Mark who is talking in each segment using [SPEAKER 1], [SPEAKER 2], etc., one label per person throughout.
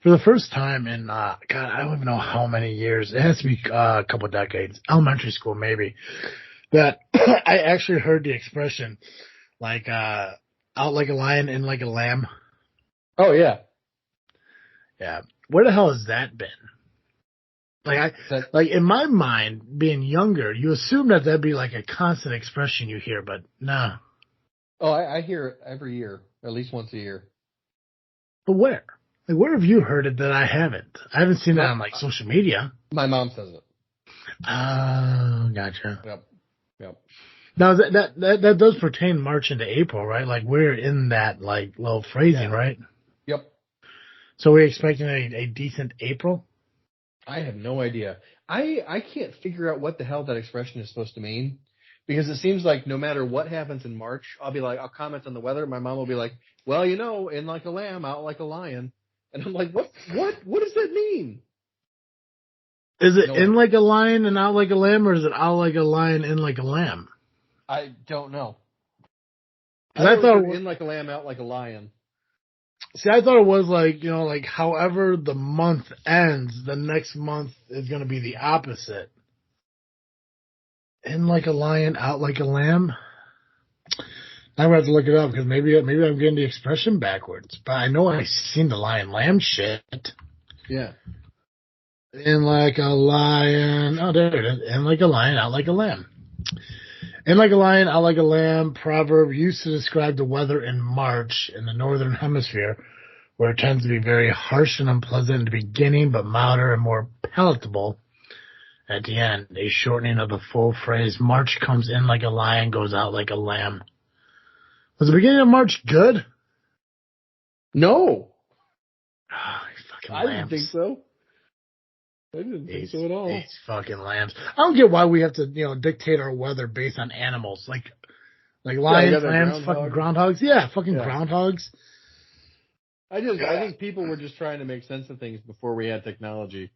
[SPEAKER 1] For the first time in, God, I don't even know how many years. It has to be a couple decades. Elementary school, maybe. That I actually heard the expression, like, out like a lion, in like a lamb.
[SPEAKER 2] Oh, yeah.
[SPEAKER 1] Yeah. Where the hell has that been? Like in my mind, being younger, you assume that that'd be like a constant expression you hear, but no.
[SPEAKER 2] Oh, I hear it every year, at least once a year.
[SPEAKER 1] But where? Like, where have you heard it that I haven't? I haven't seen it on like social media.
[SPEAKER 2] My mom says it.
[SPEAKER 1] Oh, gotcha.
[SPEAKER 2] Yep.
[SPEAKER 1] Now that does pertain March into April, right? Like we're in that like little phrasing, right?
[SPEAKER 2] Yep.
[SPEAKER 1] So we're expecting a decent April?
[SPEAKER 2] I have no idea. I can't figure out what the hell that expression is supposed to mean, because it seems like no matter what happens in March, I'll comment on the weather. My mom will be like, well, in like a lamb, out like a lion. And I'm like, what does that mean?
[SPEAKER 1] Is it in like a lion and out like a lamb, or is it out like a lion, in like a lamb?
[SPEAKER 2] I don't know.
[SPEAKER 1] I thought
[SPEAKER 2] in like a lamb, out like a lion.
[SPEAKER 1] See, I thought it was like, like however the month ends, the next month is going to be the opposite. In like a lion, out like a lamb. I'm going to have to look it up because maybe I'm getting the expression backwards. But I know I've seen the lion lamb shit.
[SPEAKER 2] Yeah.
[SPEAKER 1] In like a lion. Oh, there it is. In like a lion, out like a lamb. In like a lion, out like a lamb proverb used to describe the weather in March in the northern hemisphere, where it tends to be very harsh and unpleasant in the beginning, but milder and more palatable at the end. A shortening of the full phrase, March comes in like a lion, goes out like a lamb. Was the beginning of March good?
[SPEAKER 2] No.
[SPEAKER 1] Oh, fucking
[SPEAKER 2] I didn't think so. I didn't think so at all.
[SPEAKER 1] These fucking lambs. I don't get why we have to, dictate our weather based on animals. Like lions, lambs, fucking groundhogs. Yeah, groundhogs.
[SPEAKER 2] I think people were just trying to make sense of things before we had technology.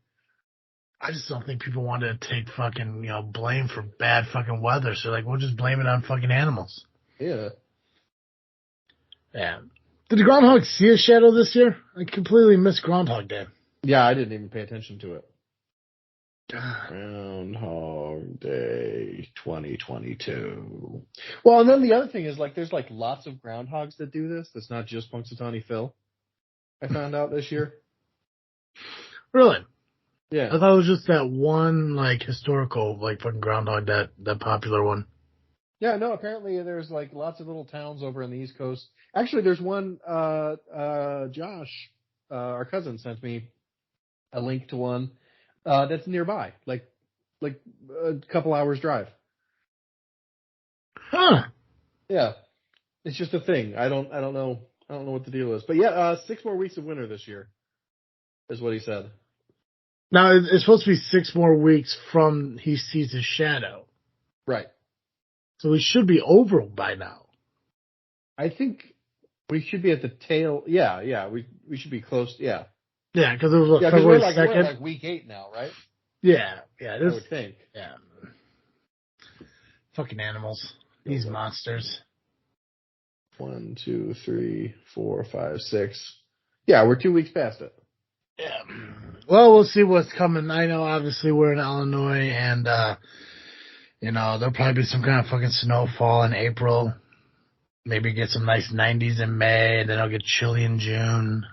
[SPEAKER 1] I just don't think people wanted to take fucking, blame for bad fucking weather. So, we'll just blame it on fucking animals.
[SPEAKER 2] Yeah.
[SPEAKER 1] Yeah. Did the groundhog see a shadow this year? I completely missed Groundhog Day.
[SPEAKER 2] Yeah, I didn't even pay attention to it. Groundhog Day 2022. Well, and then the other thing is, there's, lots of groundhogs that do this. That's not just Punxsutawney Phil. I found out this year.
[SPEAKER 1] Really?
[SPEAKER 2] Yeah.
[SPEAKER 1] I thought it was just that one, historical, fucking groundhog, that popular one.
[SPEAKER 2] Yeah, no, apparently there's, lots of little towns over on the East Coast. Actually, there's one, Josh, our cousin, sent me a link to one that's nearby, like a couple hours drive.
[SPEAKER 1] Huh.
[SPEAKER 2] Yeah. It's just a thing. I don't know what the deal is. But yeah, 6 more weeks of winter this year is what he said.
[SPEAKER 1] Now, it's supposed to be 6 more weeks from he sees his shadow.
[SPEAKER 2] Right.
[SPEAKER 1] So we should be over by now.
[SPEAKER 2] I think we should be at the tail. Yeah. We should be close. Yeah.
[SPEAKER 1] Yeah, because it was February 2nd.
[SPEAKER 2] We're like week 8 now, right?
[SPEAKER 1] Yeah.
[SPEAKER 2] I would think.
[SPEAKER 1] Yeah. Fucking animals. These monsters.
[SPEAKER 2] 1, 2, 3, 4, 5, 6. Yeah, we're 2 weeks past it.
[SPEAKER 1] Yeah. Well, we'll see what's coming. I know, obviously, we're in Illinois, and, there'll probably be some kind of fucking snowfall in April. Maybe get some nice 90s in May, and then it'll get chilly in June.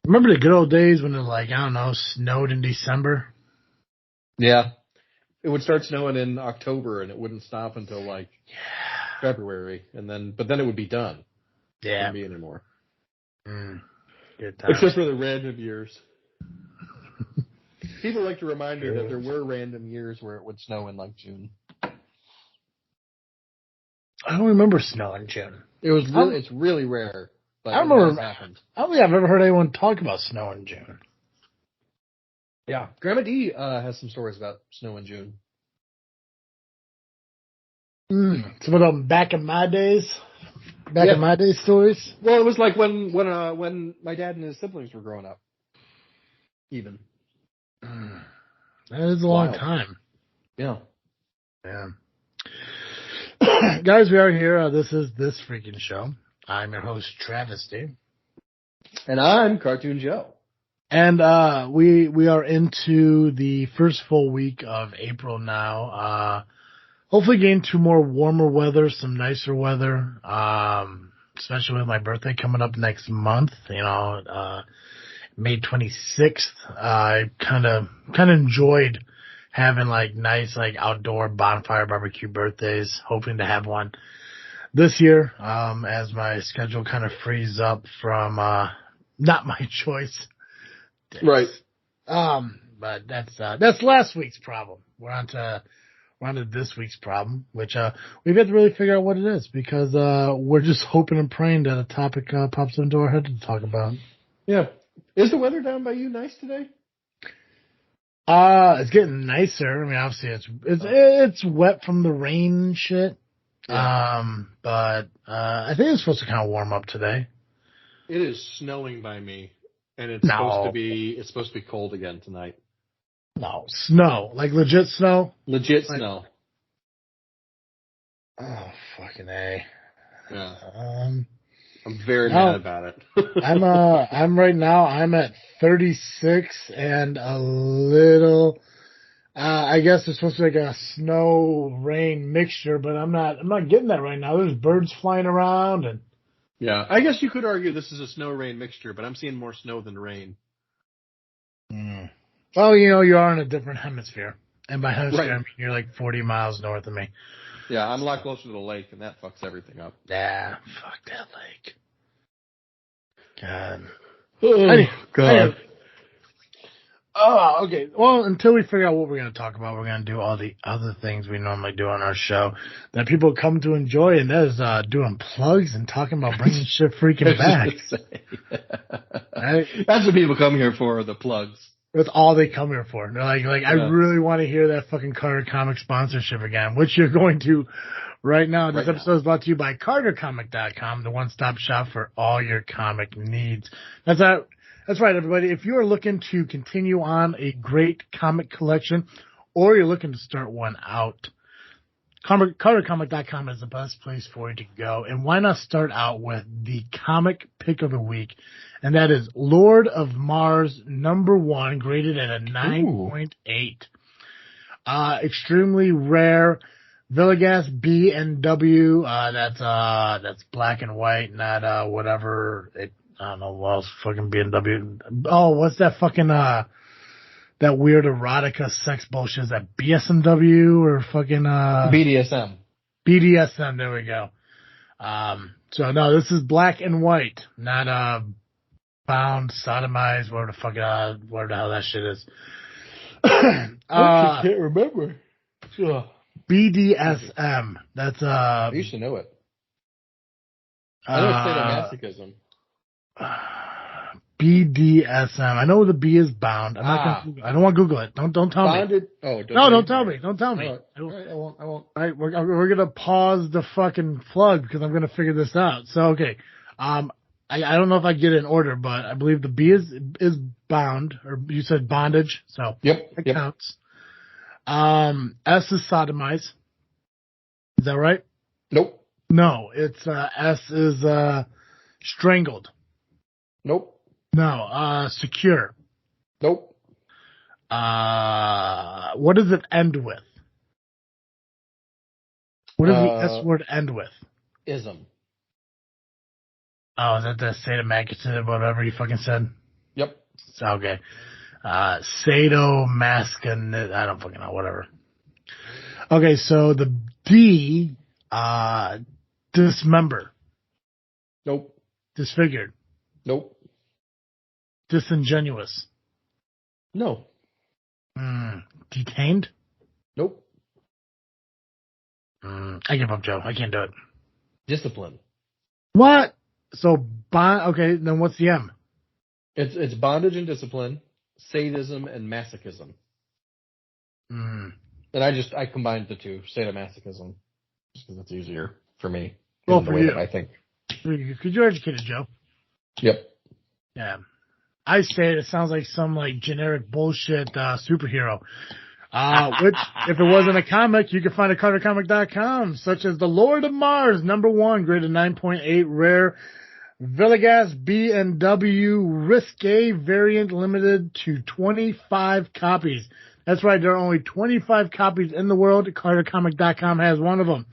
[SPEAKER 1] Remember the good old days when it, snowed in December?
[SPEAKER 2] Yeah. It would start snowing in October, and it wouldn't stop until, February, but then it would be done.
[SPEAKER 1] Yeah.
[SPEAKER 2] It wouldn't be anymore.
[SPEAKER 1] Good time.
[SPEAKER 2] Except for the random years. People like to remind me that there were random years where it would snow in, June.
[SPEAKER 1] I don't remember snow in June.
[SPEAKER 2] It's really rare. But
[SPEAKER 1] I don't think I've ever heard anyone talk about snow in June.
[SPEAKER 2] Yeah. Grandma D has some stories about snow in June.
[SPEAKER 1] Some of them back in my days stories.
[SPEAKER 2] Well, it was like when my dad and his siblings were growing up. Even.
[SPEAKER 1] That is a long time.
[SPEAKER 2] Yeah.
[SPEAKER 1] Yeah. Guys, we are here. This is This Freaking Show. I'm your host, Travesty.
[SPEAKER 2] And I'm Cartoon Joe.
[SPEAKER 1] And we are into the first full week of April now. Hopefully getting to more warmer weather, some nicer weather, especially with my birthday coming up next month, May 26th. I kind of enjoyed having nice outdoor bonfire barbecue birthdays, hoping to have one this year, as my schedule kind of frees up from, not my choice.
[SPEAKER 2] Right.
[SPEAKER 1] But that's last week's problem. We're on to this week's problem, which, we've had to really figure out what it is because, we're just hoping and praying that a topic, pops into our head to talk about.
[SPEAKER 2] Yeah. Is the weather down by you nice today?
[SPEAKER 1] It's getting nicer. I mean, obviously it's wet from the rain and shit.
[SPEAKER 2] Yeah.
[SPEAKER 1] But I think it's supposed to kind of warm up today.
[SPEAKER 2] It is snowing by me, and it's supposed to be cold again tonight.
[SPEAKER 1] No, snow, like legit snow.
[SPEAKER 2] Legit snow.
[SPEAKER 1] Oh, fucking A.
[SPEAKER 2] Yeah. I'm very mad about it.
[SPEAKER 1] I'm right now. I'm at 36 and a little. I guess it's supposed to be like a snow rain mixture, but I'm not getting that right now. There's birds flying around and.
[SPEAKER 2] Yeah, I guess you could argue this is a snow rain mixture, but I'm seeing more snow than rain.
[SPEAKER 1] Well, you are in a different hemisphere, and by hemisphere
[SPEAKER 2] right.
[SPEAKER 1] I mean you're like 40 miles north of me.
[SPEAKER 2] Yeah, I'm a lot closer to the lake, and that fucks everything up.
[SPEAKER 1] Yeah, fuck that lake. God.
[SPEAKER 2] Oh, God.
[SPEAKER 1] Oh, okay. Well, until we figure out what we're going to talk about, we're going to do all the other things we normally do on our show that people come to enjoy, and that is doing plugs and talking about bringing shit freaking back. Right?
[SPEAKER 2] That's what people come here for, the plugs.
[SPEAKER 1] That's all they come here for. They're like, I really want to hear that fucking Carter Comic sponsorship again, which you're going to right now. This episode is brought to you by CarterComic.com, the one-stop shop for all your comic needs. That's right, everybody. If you are looking to continue on a great comic collection, or you're looking to start one out, CarterComic.com is the best place for you to go. And why not start out with the comic pick of the week? And that is Lord of Mars #1, graded at a 9.8. Extremely rare Villegas B&W. That's black and white, not whatever. I don't know what else fucking B&W. Oh, what's that fucking that weird erotica sex bullshit? Is that BSMW or fucking
[SPEAKER 2] BDSM?
[SPEAKER 1] BDSM. There we go. So no, this is black and white, not bound, sodomized, whatever the hell that shit is.
[SPEAKER 2] I can't remember.
[SPEAKER 1] BDSM. That's
[SPEAKER 2] I used to know it. I know it's sadomasochism.
[SPEAKER 1] BDSM. I know the B is bound. I don't want to Google it. Don't tell
[SPEAKER 2] Bonded?
[SPEAKER 1] me.
[SPEAKER 2] Oh,
[SPEAKER 1] don't tell me. Don't tell me.
[SPEAKER 2] All right, I won't.
[SPEAKER 1] All right, we're gonna pause the fucking plug because I'm gonna figure this out. So okay, I don't know if I get it in order, but I believe the B is bound, or you said bondage, so
[SPEAKER 2] yep,
[SPEAKER 1] counts. S is sodomize. Is that right?
[SPEAKER 2] Nope.
[SPEAKER 1] No, it's S is strangled.
[SPEAKER 2] Nope.
[SPEAKER 1] No, secure.
[SPEAKER 2] Nope.
[SPEAKER 1] What does it end with? What does the S word end with?
[SPEAKER 2] Ism.
[SPEAKER 1] Oh, is that the sadomasochism, whatever you fucking said?
[SPEAKER 2] Yep.
[SPEAKER 1] Okay. Sadomasochism, I don't fucking know, whatever. Okay, so the D, dismember.
[SPEAKER 2] Nope.
[SPEAKER 1] Disfigured.
[SPEAKER 2] Nope.
[SPEAKER 1] Disingenuous.
[SPEAKER 2] No.
[SPEAKER 1] Detained?
[SPEAKER 2] Nope.
[SPEAKER 1] I give up, Joe. I can't do it.
[SPEAKER 2] Discipline.
[SPEAKER 1] What? So, okay, then what's the M?
[SPEAKER 2] It's bondage and discipline, sadism and masochism. And I combined the two, sadomasochism, just because it's easier for me.
[SPEAKER 1] Well, for you.
[SPEAKER 2] I think.
[SPEAKER 1] Because you're educated, Joe.
[SPEAKER 2] Yep.
[SPEAKER 1] Yeah. I say it sounds like some generic bullshit superhero. Which, if it wasn't a comic, you could find at CarterComic.com, such as The Lord of Mars #1, graded 9.8, rare Villegas B&W Risque variant limited to 25 copies. That's right, there are only 25 copies in the world. CarterComic.com has one of them.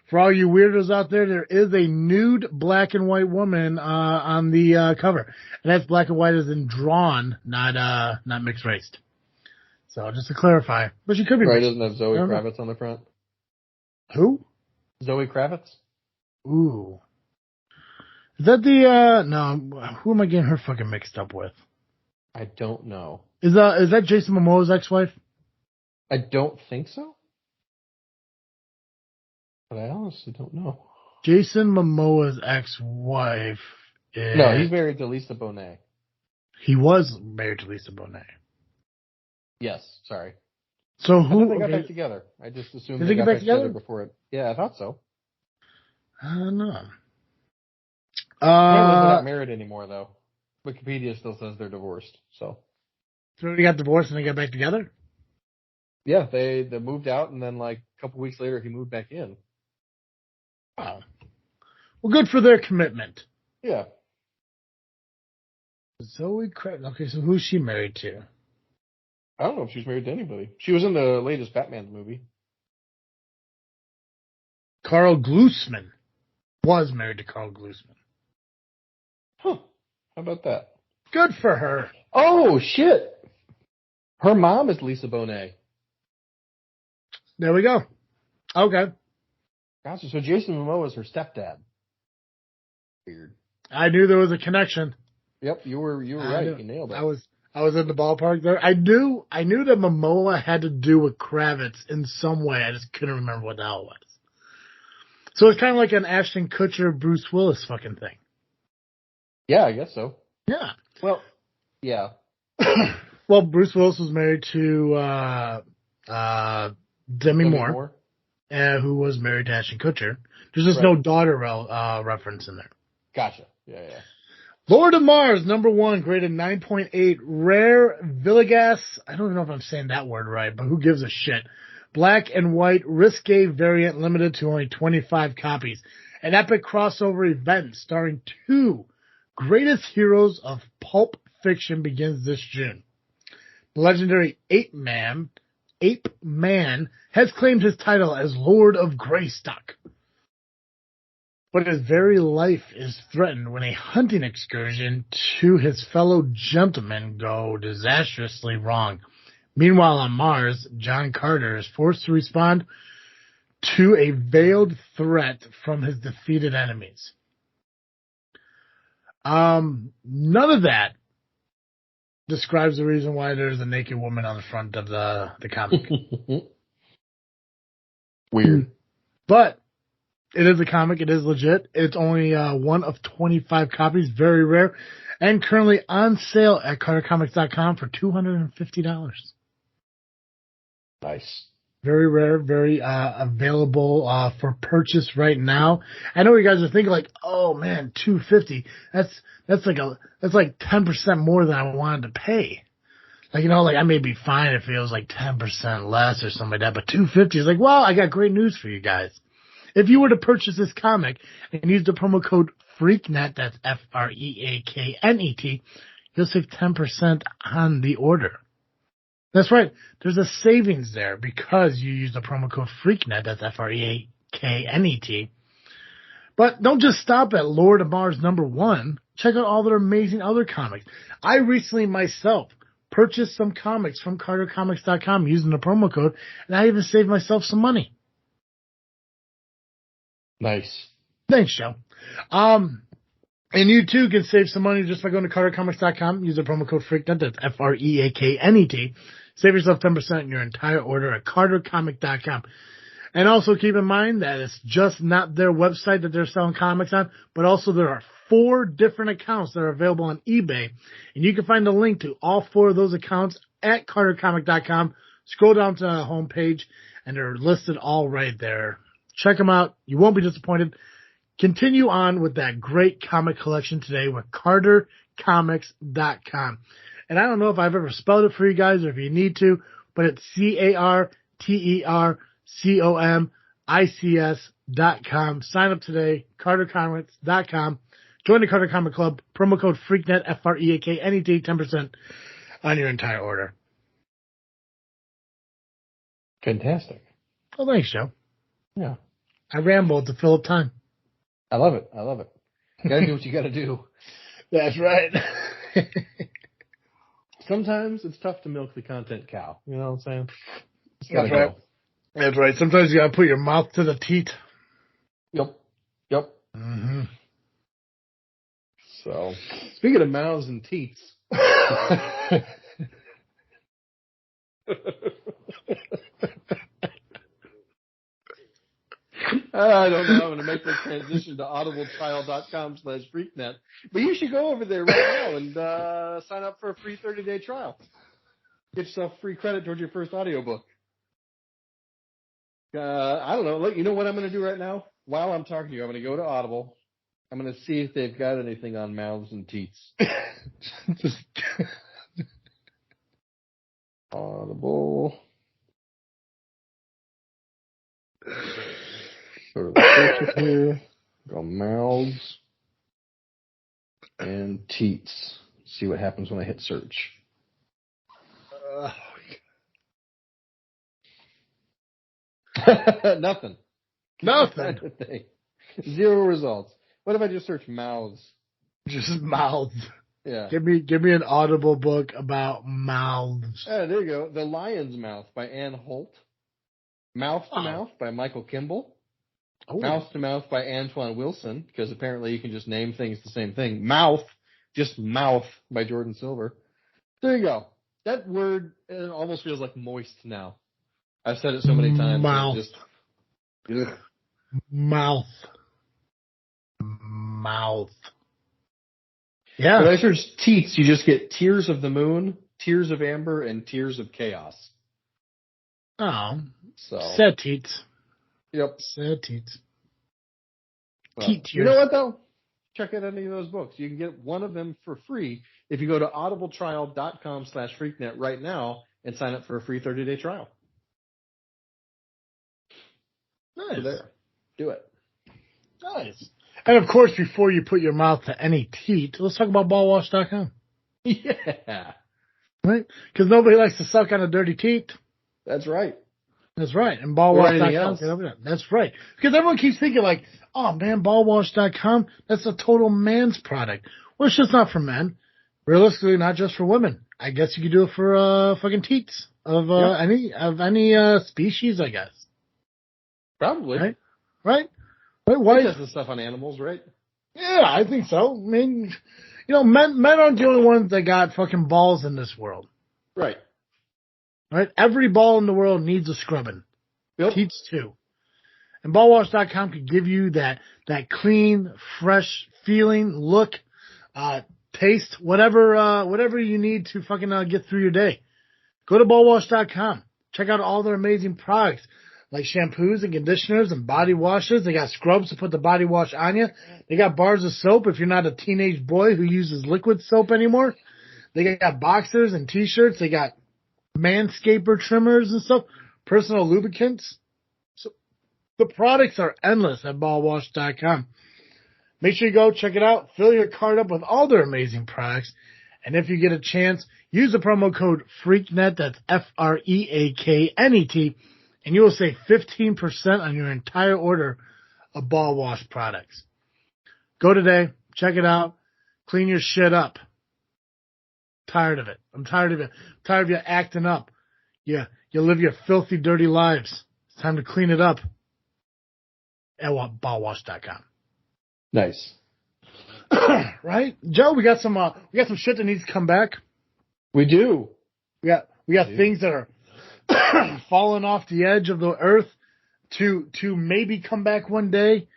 [SPEAKER 1] For all you weirdos out there, there is a nude black and white woman on the cover. And that's black and white as in drawn, not mixed raced. So just to clarify. But she could be
[SPEAKER 2] right,
[SPEAKER 1] mixed.
[SPEAKER 2] doesn't have Zoe Kravitz on the front?
[SPEAKER 1] Who?
[SPEAKER 2] Zoe Kravitz?
[SPEAKER 1] Ooh. Is that the, no, who am I getting her fucking mixed up with?
[SPEAKER 2] I don't know.
[SPEAKER 1] Is that Jason Momoa's ex-wife?
[SPEAKER 2] I don't think so. But I honestly don't know.
[SPEAKER 1] Jason Momoa's ex-wife is...
[SPEAKER 2] No, he's married to Lisa Bonet.
[SPEAKER 1] He was married to Lisa Bonet.
[SPEAKER 2] Yes, sorry.
[SPEAKER 1] So
[SPEAKER 2] I
[SPEAKER 1] who...
[SPEAKER 2] thought they got back together. I just assumed they got back together before it. Yeah, I thought so.
[SPEAKER 1] I don't know.
[SPEAKER 2] Apparently they're not married anymore, though. Wikipedia still says they're divorced, so...
[SPEAKER 1] So they got divorced and they got back together?
[SPEAKER 2] Yeah, they moved out, and then, like, a couple weeks later, he moved back in.
[SPEAKER 1] Wow. Well, good for their commitment.
[SPEAKER 2] Yeah.
[SPEAKER 1] Zoe Kravitz. Okay, so who's she married to?
[SPEAKER 2] I don't know if she's married to anybody. She was in the latest Batman movie.
[SPEAKER 1] Carl Glusman was married to Carl Glusman.
[SPEAKER 2] Huh. How about that?
[SPEAKER 1] Good for her.
[SPEAKER 2] Oh, shit. Her mom is Lisa Bonet.
[SPEAKER 1] There we go. Okay.
[SPEAKER 2] Gotcha. So Jason Momoa is her stepdad. Weird.
[SPEAKER 1] I knew there was a connection.
[SPEAKER 2] Yep, you were right. You nailed it.
[SPEAKER 1] I was in the ballpark there. I knew that Momoa had to do with Kravitz in some way. I just couldn't remember what the hell it was. So it's kind of like an Ashton Kutcher, Bruce Willis fucking thing.
[SPEAKER 2] Yeah, I guess so.
[SPEAKER 1] Yeah.
[SPEAKER 2] Well, yeah.
[SPEAKER 1] Well, Bruce Willis was married to Demi Moore. Who was married to Ashton Kutcher. There's just no daughter reference in there.
[SPEAKER 2] Gotcha. Yeah.
[SPEAKER 1] Lord of Mars, number 1, graded 9.8. Rare Villegas, I don't even know if I'm saying that word right, but who gives a shit. Black and white risque variant limited to only 25 copies. An epic crossover event starring 2 greatest heroes of pulp fiction begins this June. The legendary Ape Man has claimed his title as Lord of Greystock. But his very life is threatened when a hunting excursion to his fellow gentlemen go disastrously wrong. Meanwhile, on Mars, John Carter is forced to respond to a veiled threat from his defeated enemies. None of that describes the reason why there's a naked woman on the front of the comic.
[SPEAKER 2] Weird.
[SPEAKER 1] But it is a comic. It is legit. It's only one of 25 copies, very rare, and currently on sale at CarterComics.com for $250.
[SPEAKER 2] Nice.
[SPEAKER 1] Very rare, very available for purchase right now. I know you guys are thinking like, oh man, $250. That's like 10% more than I wanted to pay. Like, I may be fine if it was like 10% less or something like that, but $250 is like, well, I got great news for you guys. If you were to purchase this comic and use the promo code FREAKNET, that's FREAKNET, you'll save 10% on the order. That's right. There's a savings there because you use the promo code FREAKNET, that's FREAKNET. But don't just stop at Lord of Mars number 1. Check out all their amazing other comics. I recently myself purchased some comics from CarterComics.com using the promo code, and I even saved myself some money.
[SPEAKER 2] Nice.
[SPEAKER 1] Thanks, Joe. And you too can save some money just by going to CarterComics.com. Use the promo code FREAKNET, that's FREAKNET. Save yourself 10% on your entire order at CarterComic.com. And also keep in mind that it's just not their website that they're selling comics on, but also there are 4 different accounts that are available on eBay. And you can find a link to all 4 of those accounts at CarterComic.com. Scroll down to the homepage, and they're listed all right there. Check them out. You won't be disappointed. Continue on with that great comic collection today with CarterComics.com. And I don't know if I've ever spelled it for you guys or if you need to, but it's CarterComics.com. Sign up today, CarterComics.com. Join the Carter Comic Club. Promo code FREAKNET, FREAKNET, 10% on your entire order.
[SPEAKER 2] Fantastic.
[SPEAKER 1] Oh, thanks, Joe.
[SPEAKER 2] Yeah.
[SPEAKER 1] I rambled to fill up time.
[SPEAKER 2] I love it. Gotta do what you gotta do.
[SPEAKER 1] That's right.
[SPEAKER 2] Sometimes it's tough to milk the content cow. You know what I'm saying?
[SPEAKER 1] That's right. That's right. Sometimes you gotta put your mouth to the teat.
[SPEAKER 2] Yep.
[SPEAKER 1] Mm-hmm.
[SPEAKER 2] So, speaking of mouths and teats. I don't know how I'm going to make the transition to audibletrial.com/freaknet. But you should go over there right now and sign up for a free 30-day trial. Get yourself free credit towards your first audiobook. I don't know. Look, you know what I'm going to do right now? While I'm talking to you, I'm going to go to Audible. I'm going to see if they've got anything on mouths and teats. Audible. Go to the search here. Go mouths and teats. See what happens when I hit search. Nothing. Zero results. What if I just search mouths?
[SPEAKER 1] Just mouths.
[SPEAKER 2] Yeah.
[SPEAKER 1] Give me an Audible book about mouths.
[SPEAKER 2] There you go. The Lion's Mouth by Ann Holt. Mouth to Mouth by Michael Kimball.
[SPEAKER 1] Oh.
[SPEAKER 2] Mouth to Mouth by Antoine Wilson, because apparently you can just name things the same thing. Mouth, just Mouth by Jordan Silver. There you go. That word, it almost feels like moist now. I've said it so many times.
[SPEAKER 1] Mouth.
[SPEAKER 2] Ugh.
[SPEAKER 1] Mouth. Mouth. Yeah.
[SPEAKER 2] When I search teats, you just get Tears of the Moon, Tears of Amber, and Tears of Chaos.
[SPEAKER 1] Oh.
[SPEAKER 2] So.
[SPEAKER 1] Sad teats.
[SPEAKER 2] Yep.
[SPEAKER 1] Sad teats.
[SPEAKER 2] Well,
[SPEAKER 1] Teat
[SPEAKER 2] you know what, though? Check out any of those books. You can get one of them for free if you go to audibletrial.com/freaknet right now and sign up for a free 30-day trial.
[SPEAKER 1] Nice.
[SPEAKER 2] So there. Do it.
[SPEAKER 1] Nice. And of course, before you put your mouth to any teat, let's talk about ballwash.com.
[SPEAKER 2] Yeah.
[SPEAKER 1] Right? Because nobody likes to suck on a dirty teat.
[SPEAKER 2] That's right.
[SPEAKER 1] That's right. And ballwash.com. That's right. Because everyone keeps thinking like, oh man, ballwash.com, that's a total man's product. Well, it's just not for men. Realistically, not just for women. I guess you could do it for fucking teats of any species, I guess.
[SPEAKER 2] Probably.
[SPEAKER 1] Right? Right? Why
[SPEAKER 2] does the stuff on animals, right?
[SPEAKER 1] Yeah, I think so. I mean, you know, men aren't the only ones that got fucking balls in this world.
[SPEAKER 2] Right.
[SPEAKER 1] Right? Every ball in the world needs a scrubbing.
[SPEAKER 2] Yep.
[SPEAKER 1] Teats too. And ballwash.com could give you that clean, fresh feeling, look, taste, whatever you need to fucking get through your day. Go to ballwash.com. Check out all their amazing products, like shampoos and conditioners and body washes. They got scrubs to put the body wash on you. They got bars of soap if you're not a teenage boy who uses liquid soap anymore. They got boxers and t-shirts. They got manscaper trimmers and stuff, personal lubricants. So the products are endless at ballwash.com. Make sure you go check it out. Fill your cart up with all their amazing products. And if you get a chance, use the promo code FREAKNET, that's FREAKNET, and you will save 15% on your entire order of ball wash products. Go today, check it out, clean your shit up. Tired of it. I'm tired of it. Tired of you acting up. You live your filthy, dirty lives. It's time to clean it up at ballwash.com.
[SPEAKER 2] Nice.
[SPEAKER 1] Right? Joe, we got some shit that needs to come back.
[SPEAKER 2] We do.
[SPEAKER 1] We got things that are falling off the edge of the earth to maybe come back one day.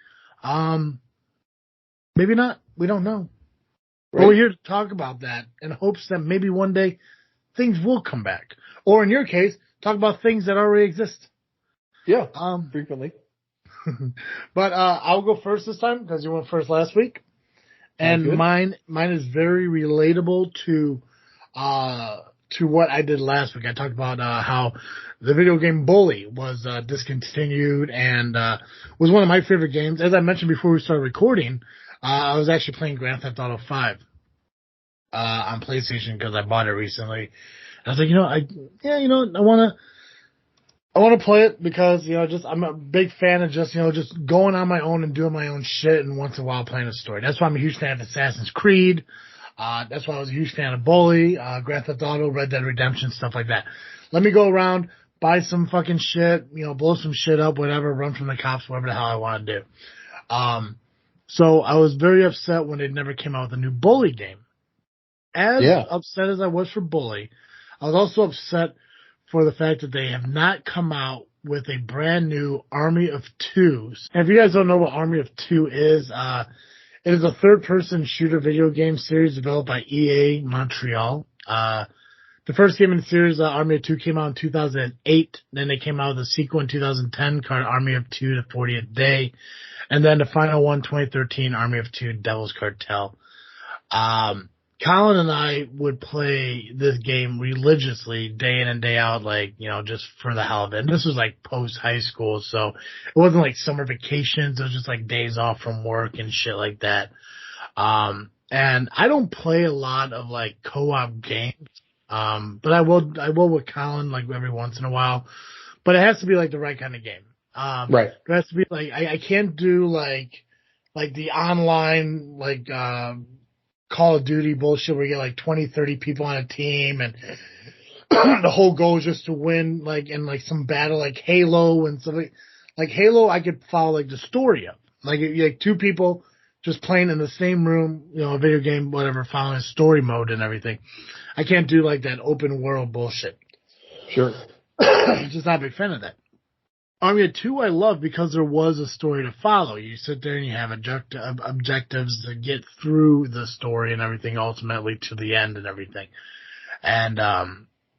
[SPEAKER 1] Maybe not. We don't know. Right. But we're here to talk about that in hopes that maybe one day things will come back. Or in your case, talk about things that already exist.
[SPEAKER 2] Yeah, frequently.
[SPEAKER 1] But I'll go first this time because you went first last week. And mine is very relatable to what I did last week. I talked about how the video game Bully was discontinued and was one of my favorite games. As I mentioned before we started recording, I was actually playing Grand Theft Auto 5 on PlayStation because I bought it recently. I was like, I want to play it because, I'm a big fan of just going on my own and doing my own shit and once in a while playing a story. That's why I'm a huge fan of Assassin's Creed. That's why I was a huge fan of Bully, Grand Theft Auto, Red Dead Redemption, stuff like that. Let me go around, buy some fucking shit, blow some shit up, whatever, run from the cops, whatever the hell I want to do. So I was very upset when they never came out with a new Bully game. As upset as I was for Bully, I was also upset for the fact that they have not come out with a brand new Army of Twos. And if you guys don't know what Army of Two is, it is a third-person shooter video game series developed by EA Montreal. The first game in the series, Army of Two, came out in 2008. Then they came out with a sequel in 2010 called Army of Two: The 40th Day. And then the final one, 2013, Army of Two: Devil's Cartel. Colin and I would play this game religiously day in and day out, just for the hell of it. And this was post high school, so it wasn't like summer vacations. It was just days off from work and shit like that. And I don't play a lot of co-op games. But I will with Colin every once in a while, but it has to be the right kind of game.
[SPEAKER 2] Right.
[SPEAKER 1] It has to be I can't do the online, Call of Duty bullshit where you get 20, 30 people on a team and the whole goal is just to win in some battle like Halo and stuff like Halo. I could follow the story of two people just playing in the same room, a video game, whatever, following story mode and everything. I can't do that open world bullshit.
[SPEAKER 2] Sure.
[SPEAKER 1] Just not a big fan of that. Army of Two I love because there was a story to follow. You sit there and you have objectives to get through the story and everything, ultimately to the end and everything. And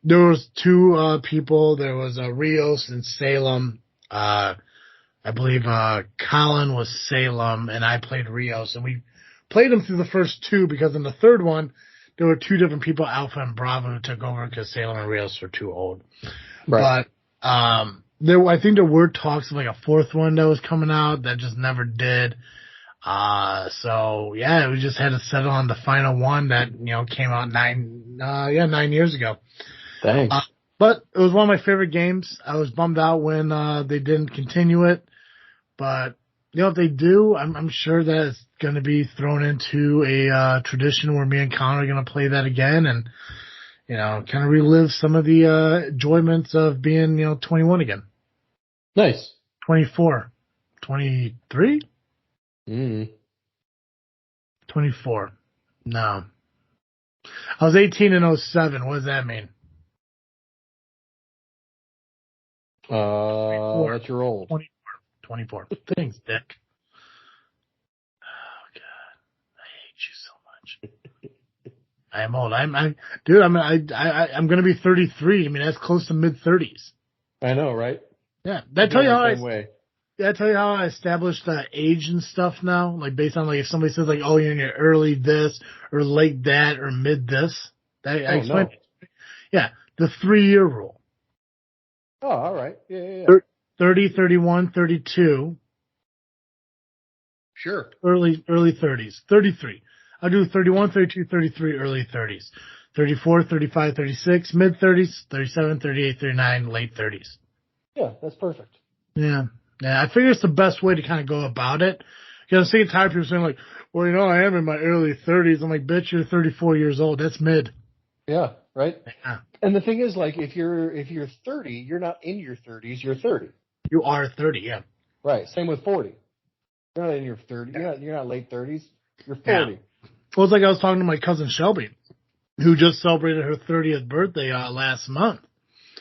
[SPEAKER 1] there was two people. There was Rios and Salem. I believe Colin was Salem and I played Rios. And we played them through the first two because in the third one, there were two different people, Alpha and Bravo, who took over because Salem and Rios were too old.
[SPEAKER 2] Right.
[SPEAKER 1] But I think there were talks of a fourth one that was coming out that just never did. So yeah, we just had to settle on the final one that, came out 9 years ago.
[SPEAKER 2] Thanks.
[SPEAKER 1] But it was one of my favorite games. I was bummed out when, they didn't continue it, but if they do, I'm sure that it's going to be thrown into a, tradition where me and Connor are going to play that again and, kind of relive some of the, enjoyments of being, 21 again.
[SPEAKER 2] Nice.
[SPEAKER 1] 24. 23? 24. No. I was 18 in 07. What does that mean?
[SPEAKER 2] That's your old.
[SPEAKER 1] 24. Thanks, Dick. Oh, God. I hate you so much. I am old. I'm going to be 33. I mean, that's close to mid-30s.
[SPEAKER 2] I know, right?
[SPEAKER 1] Yeah. Did I tell you how I established age and stuff now? Based on if somebody says oh, you're in your early this or late that or mid this. I explained. No. Yeah. The 3-year rule.
[SPEAKER 2] Oh, all right. Yeah.
[SPEAKER 1] 30, 31, 32.
[SPEAKER 2] Sure.
[SPEAKER 1] Early 30s. 33. I'll do 31, 32, 33, early 30s. 34, 35, 36, mid 30s, 37, 38, 39, late 30s.
[SPEAKER 2] Yeah, that's perfect.
[SPEAKER 1] Yeah. Yeah, I figure it's the best way to kind of go about it. Because I'm seeing tired people saying well, I am in my early 30s. I'm bitch, you're 34 years old. That's mid.
[SPEAKER 2] Yeah, right?
[SPEAKER 1] Yeah.
[SPEAKER 2] And the thing is, if you're 30, you're not in your 30s, you're 30.
[SPEAKER 1] You are 30, yeah.
[SPEAKER 2] Right. Same with 40. You're not in your 30s. You're not late 30s. You're 40.
[SPEAKER 1] Yeah. Well, it's I was talking to my cousin Shelby, who just celebrated her 30th birthday last month.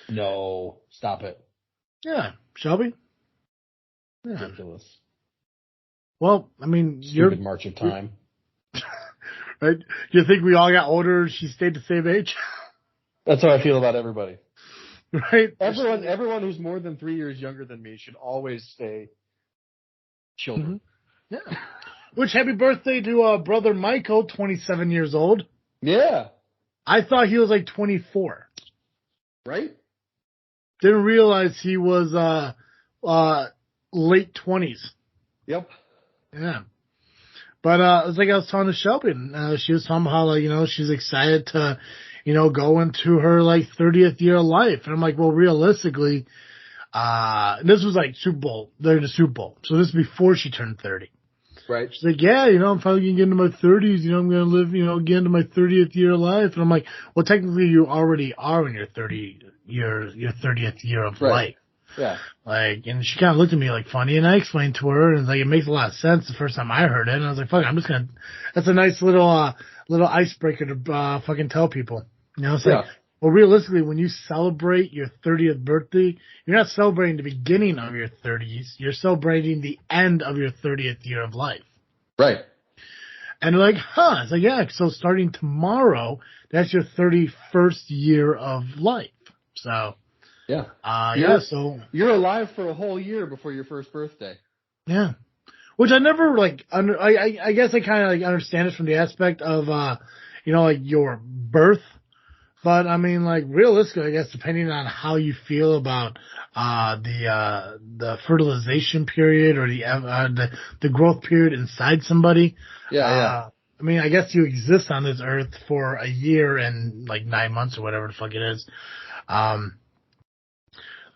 [SPEAKER 2] No. Stop it.
[SPEAKER 1] Yeah. Shelby? Yeah.
[SPEAKER 2] Ridiculous.
[SPEAKER 1] Well, I mean,
[SPEAKER 2] Stupid march of time.
[SPEAKER 1] Right? You think we all got older and she stayed the same age?
[SPEAKER 2] That's how I feel about everybody.
[SPEAKER 1] Right?
[SPEAKER 2] Everyone who's more than 3 years younger than me should always stay children.
[SPEAKER 1] Mm-hmm. Yeah. Which, happy birthday to brother Michael, 27 years old.
[SPEAKER 2] Yeah.
[SPEAKER 1] I thought he was 24.
[SPEAKER 2] Right?
[SPEAKER 1] Didn't realize he was late 20s.
[SPEAKER 2] Yep.
[SPEAKER 1] Yeah. But it was like I was talking to Shelby, she was talking how, like, she's excited to, go into her, like, 30th year of life. And I'm like, well, realistically, this was like Super Bowl. They're in the Super Bowl. So this is before she turned 30.
[SPEAKER 2] Right.
[SPEAKER 1] She's like, yeah, I'm probably going to get into my 30s. I'm going to live, get into my 30th year of life. And I'm like, well, technically you already are in your 30th year of life.
[SPEAKER 2] Yeah.
[SPEAKER 1] Like, and she kind of looked at me like funny, and I explained to her, and like, it makes a lot of sense the first time I heard it. And I was like, fuck, that's a nice little icebreaker to, fucking tell people. It's like, well, realistically, when you celebrate your 30th birthday, you're not celebrating the beginning of your 30s. You're celebrating the end of your 30th year of life.
[SPEAKER 2] Right.
[SPEAKER 1] And they're like, huh. It's like, yeah, so starting tomorrow, that's your 31st year of life. So,
[SPEAKER 2] yeah.
[SPEAKER 1] So
[SPEAKER 2] you're alive for a whole year before your first birthday.
[SPEAKER 1] Yeah. Which I never, like, I guess I kind of, like, understand it from the aspect of, like, your birth. But I mean, like, realistically, I guess depending on how you feel about the fertilization period or the growth period inside somebody. I mean, I guess you exist on this earth for a year and like 9 months or whatever the fuck it is.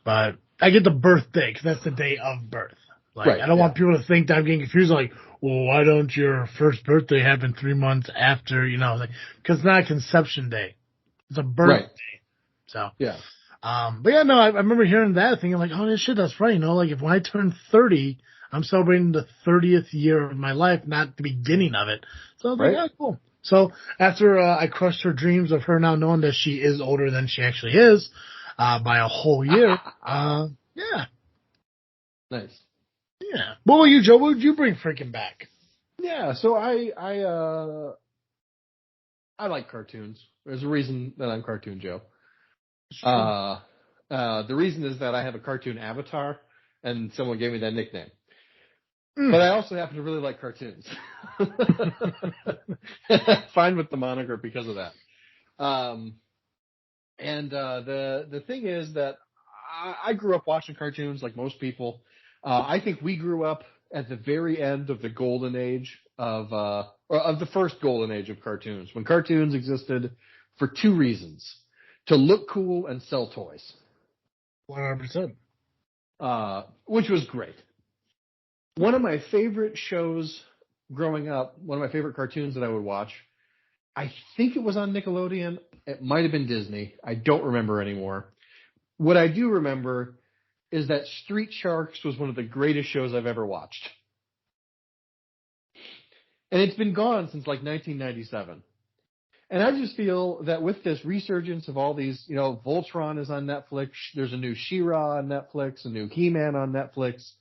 [SPEAKER 1] But I get the birthday because that's the day of birth. Like, I don't want people to think that I'm getting confused. Like, well, why don't your first birthday happen 3 months after? Like, because it's not a conception day. It's a birthday. Right. So,
[SPEAKER 2] yeah.
[SPEAKER 1] But yeah, no, I remember hearing that thinking like, oh, shit, that's right. Like if when I turn 30, I'm celebrating the 30th year of my life, not the beginning of it. So I was like, yeah, cool. So after I crushed her dreams of her now knowing that she is older than she actually is, by a whole year, yeah.
[SPEAKER 2] Nice.
[SPEAKER 1] Yeah. What about you, Joe? What would you bring freaking back?
[SPEAKER 2] Yeah, so I like cartoons. There's a reason that I'm Cartoon Joe. The reason is that I have a cartoon avatar, and someone gave me that nickname. But I also happen to really like cartoons. Fine with the moniker because of that. And the thing is that I grew up watching cartoons like most people. I think we grew up at the very end of the golden age of the first golden age of cartoons, when cartoons existed for two reasons: to look cool and sell toys.
[SPEAKER 1] 100%.
[SPEAKER 2] Which was great. One of my favorite shows growing up, one of my favorite cartoons that I would watch, I think it was on Nickelodeon. It might have been Disney. I don't remember anymore. What I do remember is that Street Sharks was one of the greatest shows I've ever watched. And it's been gone since like 1997. And I just feel that with this resurgence of all these, Voltron is on Netflix. There's a new She-Ra on Netflix, a new He-Man on Netflix.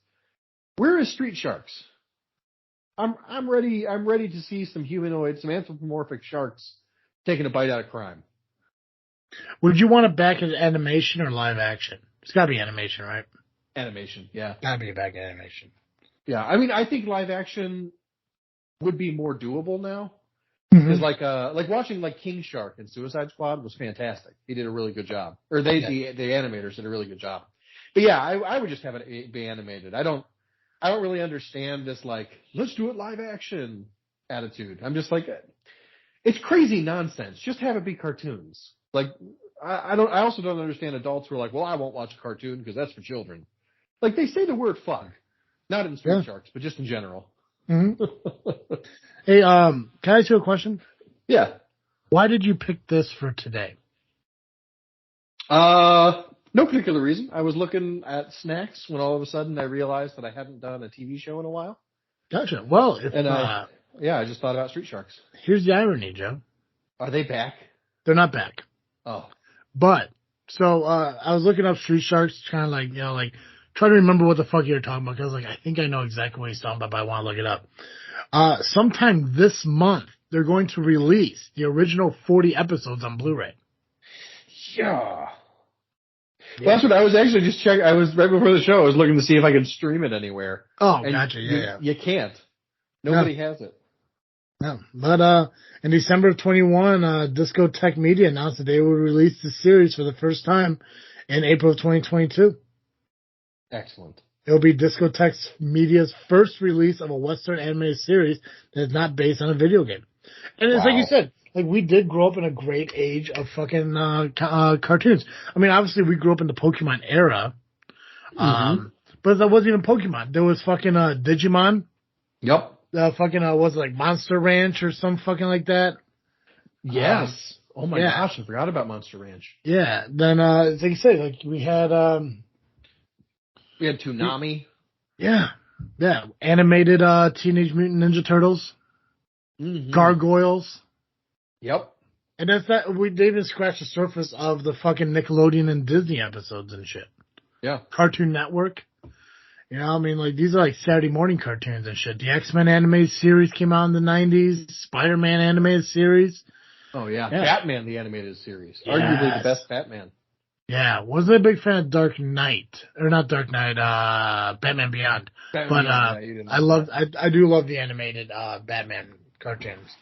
[SPEAKER 2] Where is Street Sharks? I'm ready to see some humanoid, some anthropomorphic sharks taking a bite out of crime.
[SPEAKER 1] Would you want it back as animation or live action? It's got to be animation, right?
[SPEAKER 2] Animation, yeah.
[SPEAKER 1] Got to be back animation.
[SPEAKER 2] Yeah, I mean, I think live action would be more doable now. Because like watching like King Shark and Suicide Squad was fantastic. He did a really good job. Or the animators did a really good job. But yeah, I would just have it be animated. I don't really understand this like, let's do it live action attitude. I'm just like, it's crazy nonsense. Just have it be cartoons. Like, I also don't understand adults who are like, well, I won't watch a cartoon because that's for children. Like, they say the word fuck. Not in Street Sharks, but just in general.
[SPEAKER 1] Mm-hmm. Hey, can I ask you a question?
[SPEAKER 2] Yeah.
[SPEAKER 1] Why did you pick this for today?
[SPEAKER 2] No particular reason. I was looking at snacks when all of a sudden I realized that I hadn't done a TV show in a while.
[SPEAKER 1] Gotcha. Well,
[SPEAKER 2] I just thought about Street Sharks.
[SPEAKER 1] Here's the irony, Joe.
[SPEAKER 2] Are they back?
[SPEAKER 1] They're not back.
[SPEAKER 2] Oh.
[SPEAKER 1] But, so, I was looking up Street Sharks, kind of like, trying to remember what the fuck you were talking about, because, I think I know exactly what he's talking about, but I want to look it up. Sometime this month, they're going to release the original 40 episodes on Blu-ray.
[SPEAKER 2] Yeah. Well, that's what I was actually just checking. I was right before the show. I was looking to see if I could stream it anywhere.
[SPEAKER 1] Oh, gotcha. Yeah.
[SPEAKER 2] You can't. Nobody has it.
[SPEAKER 1] No. But, in December of 21, Discotech Media announced that they would release the series for the first time in April of 2022.
[SPEAKER 2] Excellent.
[SPEAKER 1] It'll be Discotex Media's first release of a Western animated series that is not based on a video game. And it's like you said, like we did grow up in a great age of fucking cartoons. I mean, obviously we grew up in the Pokemon era, but that wasn't even Pokemon. There was fucking Digimon.
[SPEAKER 2] Yep.
[SPEAKER 1] Fucking was it like Monster Ranch or some fucking like that?
[SPEAKER 2] Yes. Oh my gosh, I forgot about Monster Ranch.
[SPEAKER 1] Yeah. Then, like you say, like we had
[SPEAKER 2] Toonami.
[SPEAKER 1] Yeah. Animated Teenage Mutant Ninja Turtles. Gargoyles.
[SPEAKER 2] Yep.
[SPEAKER 1] And that's that. We didn't even scratch the surface of the fucking Nickelodeon and Disney episodes and shit.
[SPEAKER 2] Yeah.
[SPEAKER 1] Cartoon Network. You know, I mean, like, these are like Saturday morning cartoons and shit. The X-Men animated series came out in the 90s. Spider-Man animated series.
[SPEAKER 2] Oh, yeah. Batman, the animated series.
[SPEAKER 1] Yes.
[SPEAKER 2] Arguably the best Batman.
[SPEAKER 1] Yeah. Wasn't a big fan of Dark Knight. Or not Dark Knight, Batman Beyond. I do love the animated Batman cartoons.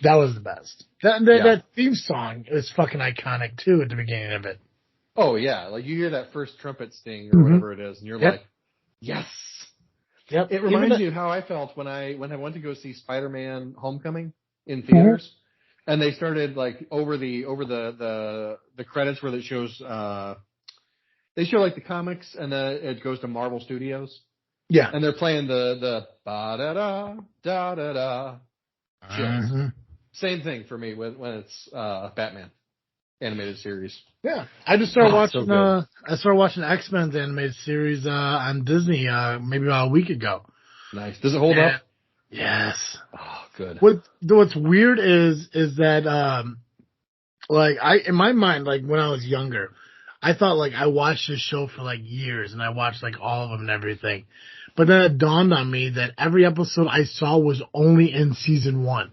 [SPEAKER 1] That was the best. That theme song is fucking iconic, too, at the beginning of it.
[SPEAKER 2] Oh, yeah. Like, you hear that first trumpet sting or whatever it is, and you're like, yes.
[SPEAKER 1] Yep.
[SPEAKER 2] It reminds me of how I felt when I went to go see Spider-Man Homecoming in theaters, and they started like over the credits where it shows they show like the comics, and it goes to Marvel Studios.
[SPEAKER 1] Yeah.
[SPEAKER 2] And they're playing the ba da da da da da. Same thing for me when it's Batman animated series.
[SPEAKER 1] Yeah, I just started watching. I started watching X-Men's animated series on Disney maybe about a week ago.
[SPEAKER 2] Nice. Does it hold up?
[SPEAKER 1] Yes.
[SPEAKER 2] Oh, good.
[SPEAKER 1] What's weird is that like in my mind, like when I was younger, I thought like I watched this show for like years and I watched like all of them and everything, but then it dawned on me that every episode I saw was only in season 1.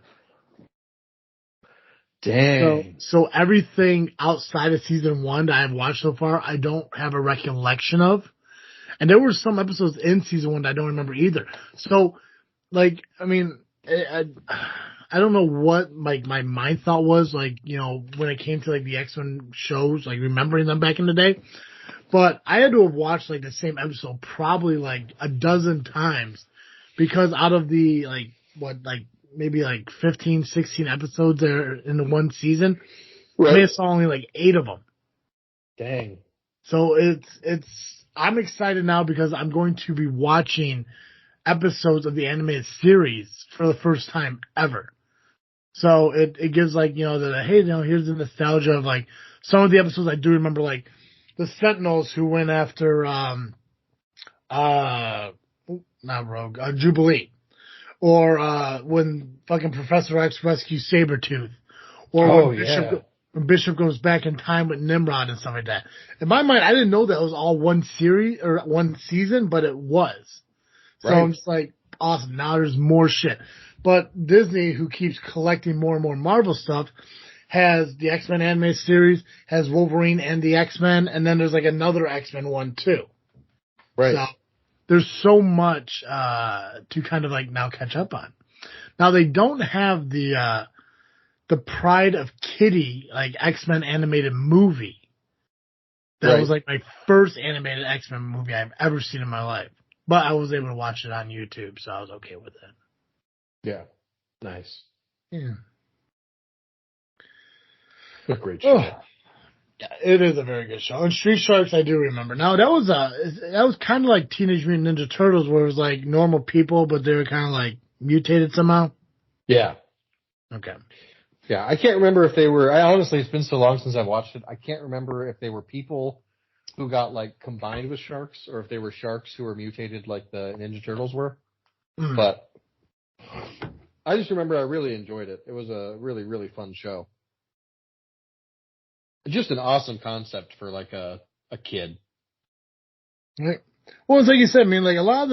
[SPEAKER 2] Dang.
[SPEAKER 1] So everything outside of season 1 that I've watched so far, I don't have a recollection of. And there were some episodes in season 1 that I don't remember either. So, like, I mean, I don't know what like my mind thought was, like, you know, when it came to like the X-Men shows, like remembering them back in the day. But I had to have watched like the same episode probably like a dozen times, because out of the maybe like 15, 16 episodes there in the one season, I may have saw only like 8 of them.
[SPEAKER 2] Dang.
[SPEAKER 1] So I'm excited now because I'm going to be watching episodes of the animated series for the first time ever. So it gives like, you know, hey, you know, here's the nostalgia of like some of the episodes I do remember, like the Sentinels who went after, not Rogue, Jubilee. Or when fucking Professor X rescues Sabretooth. Or when Bishop goes back in time with Nimrod and stuff like that. In my mind, I didn't know that it was all one series or one season, but it was. So I'm just like, awesome, now there's more shit. But Disney, who keeps collecting more and more Marvel stuff, has the X-Men animated series, has Wolverine and the X-Men, and then there's like another X-Men one too.
[SPEAKER 2] Right.
[SPEAKER 1] So, there's so much to kind of like now catch up on. Now they don't have the Pride of Kitty like X-Men animated movie. That was like my first animated X-Men movie I've ever seen in my life. But I was able to watch it on YouTube, so I was okay with it.
[SPEAKER 2] Yeah. Nice.
[SPEAKER 1] Yeah.
[SPEAKER 2] A great show.
[SPEAKER 1] Oh. Yeah, it is a very good show. And Street Sharks, I do remember. Now that was kind of like Teenage Mutant Ninja Turtles, where it was like normal people, but they were kind of like mutated somehow.
[SPEAKER 2] Yeah.
[SPEAKER 1] Okay.
[SPEAKER 2] Yeah, I can't remember if they were. Honestly, it's been so long since I've watched it. I can't remember if they were people who got like combined with sharks, or if they were sharks who were mutated like the Ninja Turtles were. But I just remember I really enjoyed it. It was a really, really fun show. Just an awesome concept for like a kid.
[SPEAKER 1] Right. Well, it's like you said. I mean, like a lot of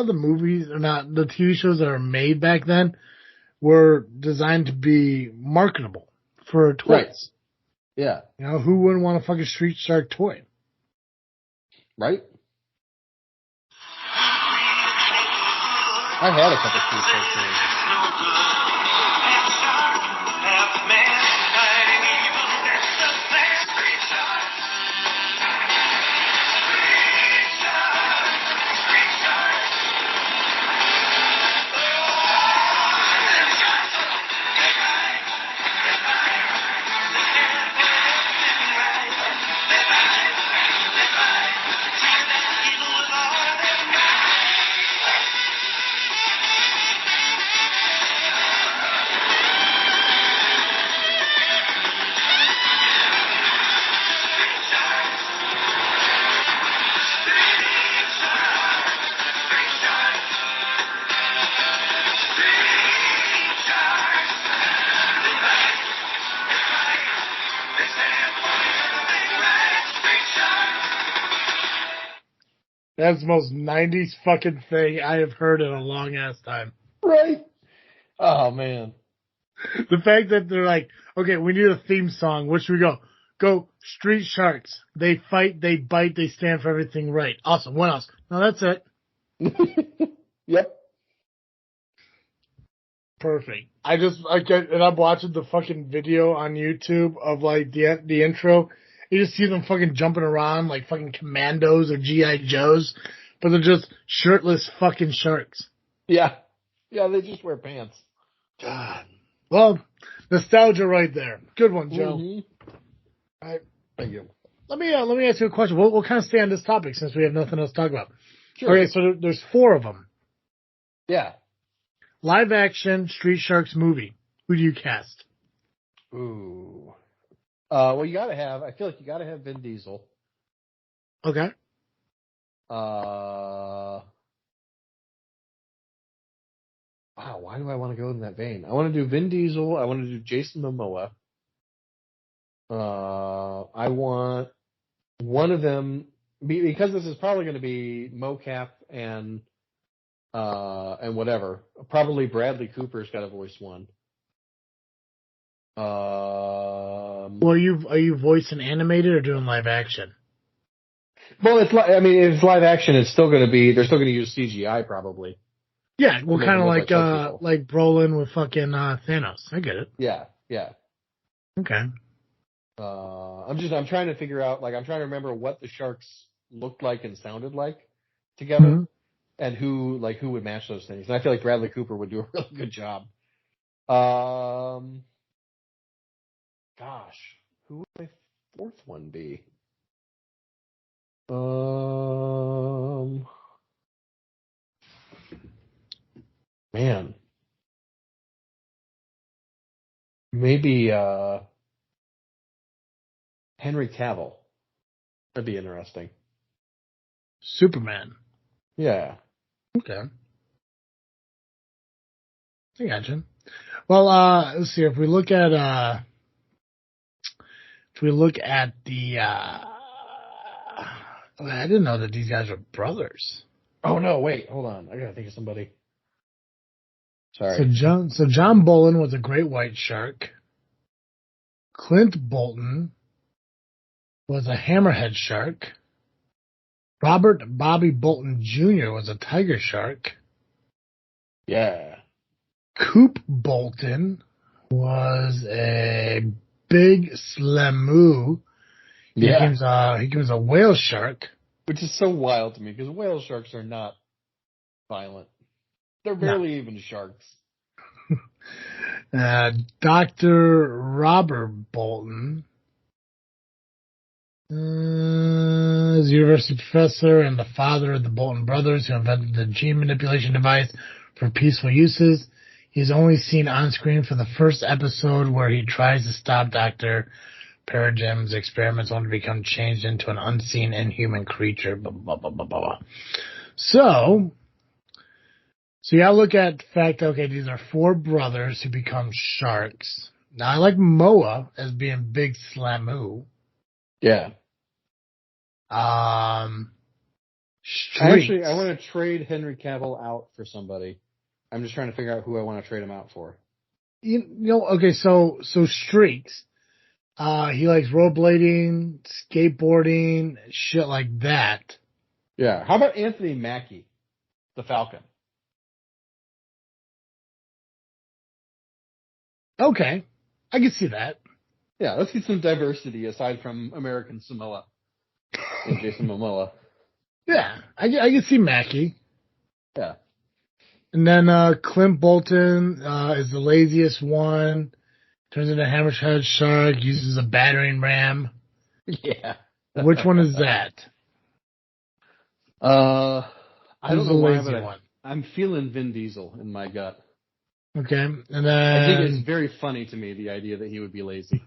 [SPEAKER 1] the movies, or not the TV shows that are made back then, were designed to be marketable for toys.
[SPEAKER 2] Right. Yeah.
[SPEAKER 1] You know, who wouldn't want a fucking Street Shark toy?
[SPEAKER 2] Right. I had a couple Street Shark toys.
[SPEAKER 1] That's the most 90s fucking thing I have heard in a long ass time.
[SPEAKER 2] Right? Oh, man.
[SPEAKER 1] The fact that they're like, okay, we need a theme song. Where should we go? Go Street Sharks. They fight, they bite, they stand for everything right. Awesome. What else? No, that's it.
[SPEAKER 2] Yep.
[SPEAKER 1] Perfect. And I'm watching the fucking video on YouTube of like the intro. You just see them fucking jumping around like fucking commandos or GI Joes, but they're just shirtless fucking sharks.
[SPEAKER 2] Yeah. Yeah, they just wear pants.
[SPEAKER 1] God. Well, nostalgia right there. Good one, Joe.
[SPEAKER 2] Mm-hmm.
[SPEAKER 1] All right.
[SPEAKER 2] Thank you.
[SPEAKER 1] Let me ask you a question. We'll kind of stay on this topic since we have nothing else to talk about.
[SPEAKER 2] Sure.
[SPEAKER 1] Okay, so there's 4 of them.
[SPEAKER 2] Yeah.
[SPEAKER 1] Live action Street Sharks movie. Who do you cast?
[SPEAKER 2] Ooh. Well, I feel like you gotta have Vin Diesel.
[SPEAKER 1] Okay.
[SPEAKER 2] Wow, why do I want to go in that vein? I want to do Vin Diesel. I want to do Jason Momoa. I want one of them, because this is probably going to be mocap and whatever. Probably Bradley Cooper's got to voice one.
[SPEAKER 1] Well, are you voicing animated or doing live action?
[SPEAKER 2] Well, if it's live action, they're still going to use CGI probably.
[SPEAKER 1] Yeah, well, kind of like Brolin with fucking Thanos. I get it.
[SPEAKER 2] Yeah.
[SPEAKER 1] Okay.
[SPEAKER 2] I'm trying to figure out, I'm trying to remember what the sharks looked like and sounded like together, and who would match those things. And I feel like Bradley Cooper would do a really good job. Gosh, who would my 4th one be? Man, maybe Henry Cavill. That'd be interesting.
[SPEAKER 1] Superman.
[SPEAKER 2] Yeah.
[SPEAKER 1] Okay. I gotcha. Well, let's see. If we look at the, I didn't know that these guys are brothers.
[SPEAKER 2] Oh no! Wait, hold on. I gotta think of somebody. Sorry.
[SPEAKER 1] So John Bolin was a great white shark. Clint Bolton was a hammerhead shark. Robert Bobby Bolton Jr. was a tiger shark.
[SPEAKER 2] Yeah.
[SPEAKER 1] Coop Bolton was a big slamoo.
[SPEAKER 2] Yeah.
[SPEAKER 1] He becomes a whale shark.
[SPEAKER 2] Which is so wild to me, because whale sharks are not violent. They're barely even sharks.
[SPEAKER 1] Dr. Robert Bolton is a university professor and the father of the Bolton brothers who invented the gene manipulation device for peaceful uses. He's only seen on screen for the first episode where he tries to stop Dr. Parajim's experiments only to become changed into an unseen inhuman creature. Blah, blah, blah, blah, blah. So you gotta look at the fact, okay, these are 4 brothers who become sharks. Now, I like Moa as being Big Slamoo.
[SPEAKER 2] Yeah. I want to trade Henry Cavill out for somebody. I'm just trying to figure out who I want to trade him out for.
[SPEAKER 1] Okay, so Streaks. He likes rollerblading, skateboarding, shit like that.
[SPEAKER 2] Yeah. How about Anthony Mackie, the Falcon?
[SPEAKER 1] Okay, I can see that.
[SPEAKER 2] Yeah, let's get some diversity aside from American Samoa and Jason Momoa.
[SPEAKER 1] Yeah, I can see Mackie.
[SPEAKER 2] Yeah.
[SPEAKER 1] And then Clint Bolton is the laziest one. Turns into a hammerhead shark, uses a battering ram.
[SPEAKER 2] Yeah.
[SPEAKER 1] Which one is that?
[SPEAKER 2] I don't know why, but
[SPEAKER 1] one?
[SPEAKER 2] I'm feeling Vin Diesel in my gut.
[SPEAKER 1] Okay, and then
[SPEAKER 2] I think it's very funny to me, the idea that he would be lazy.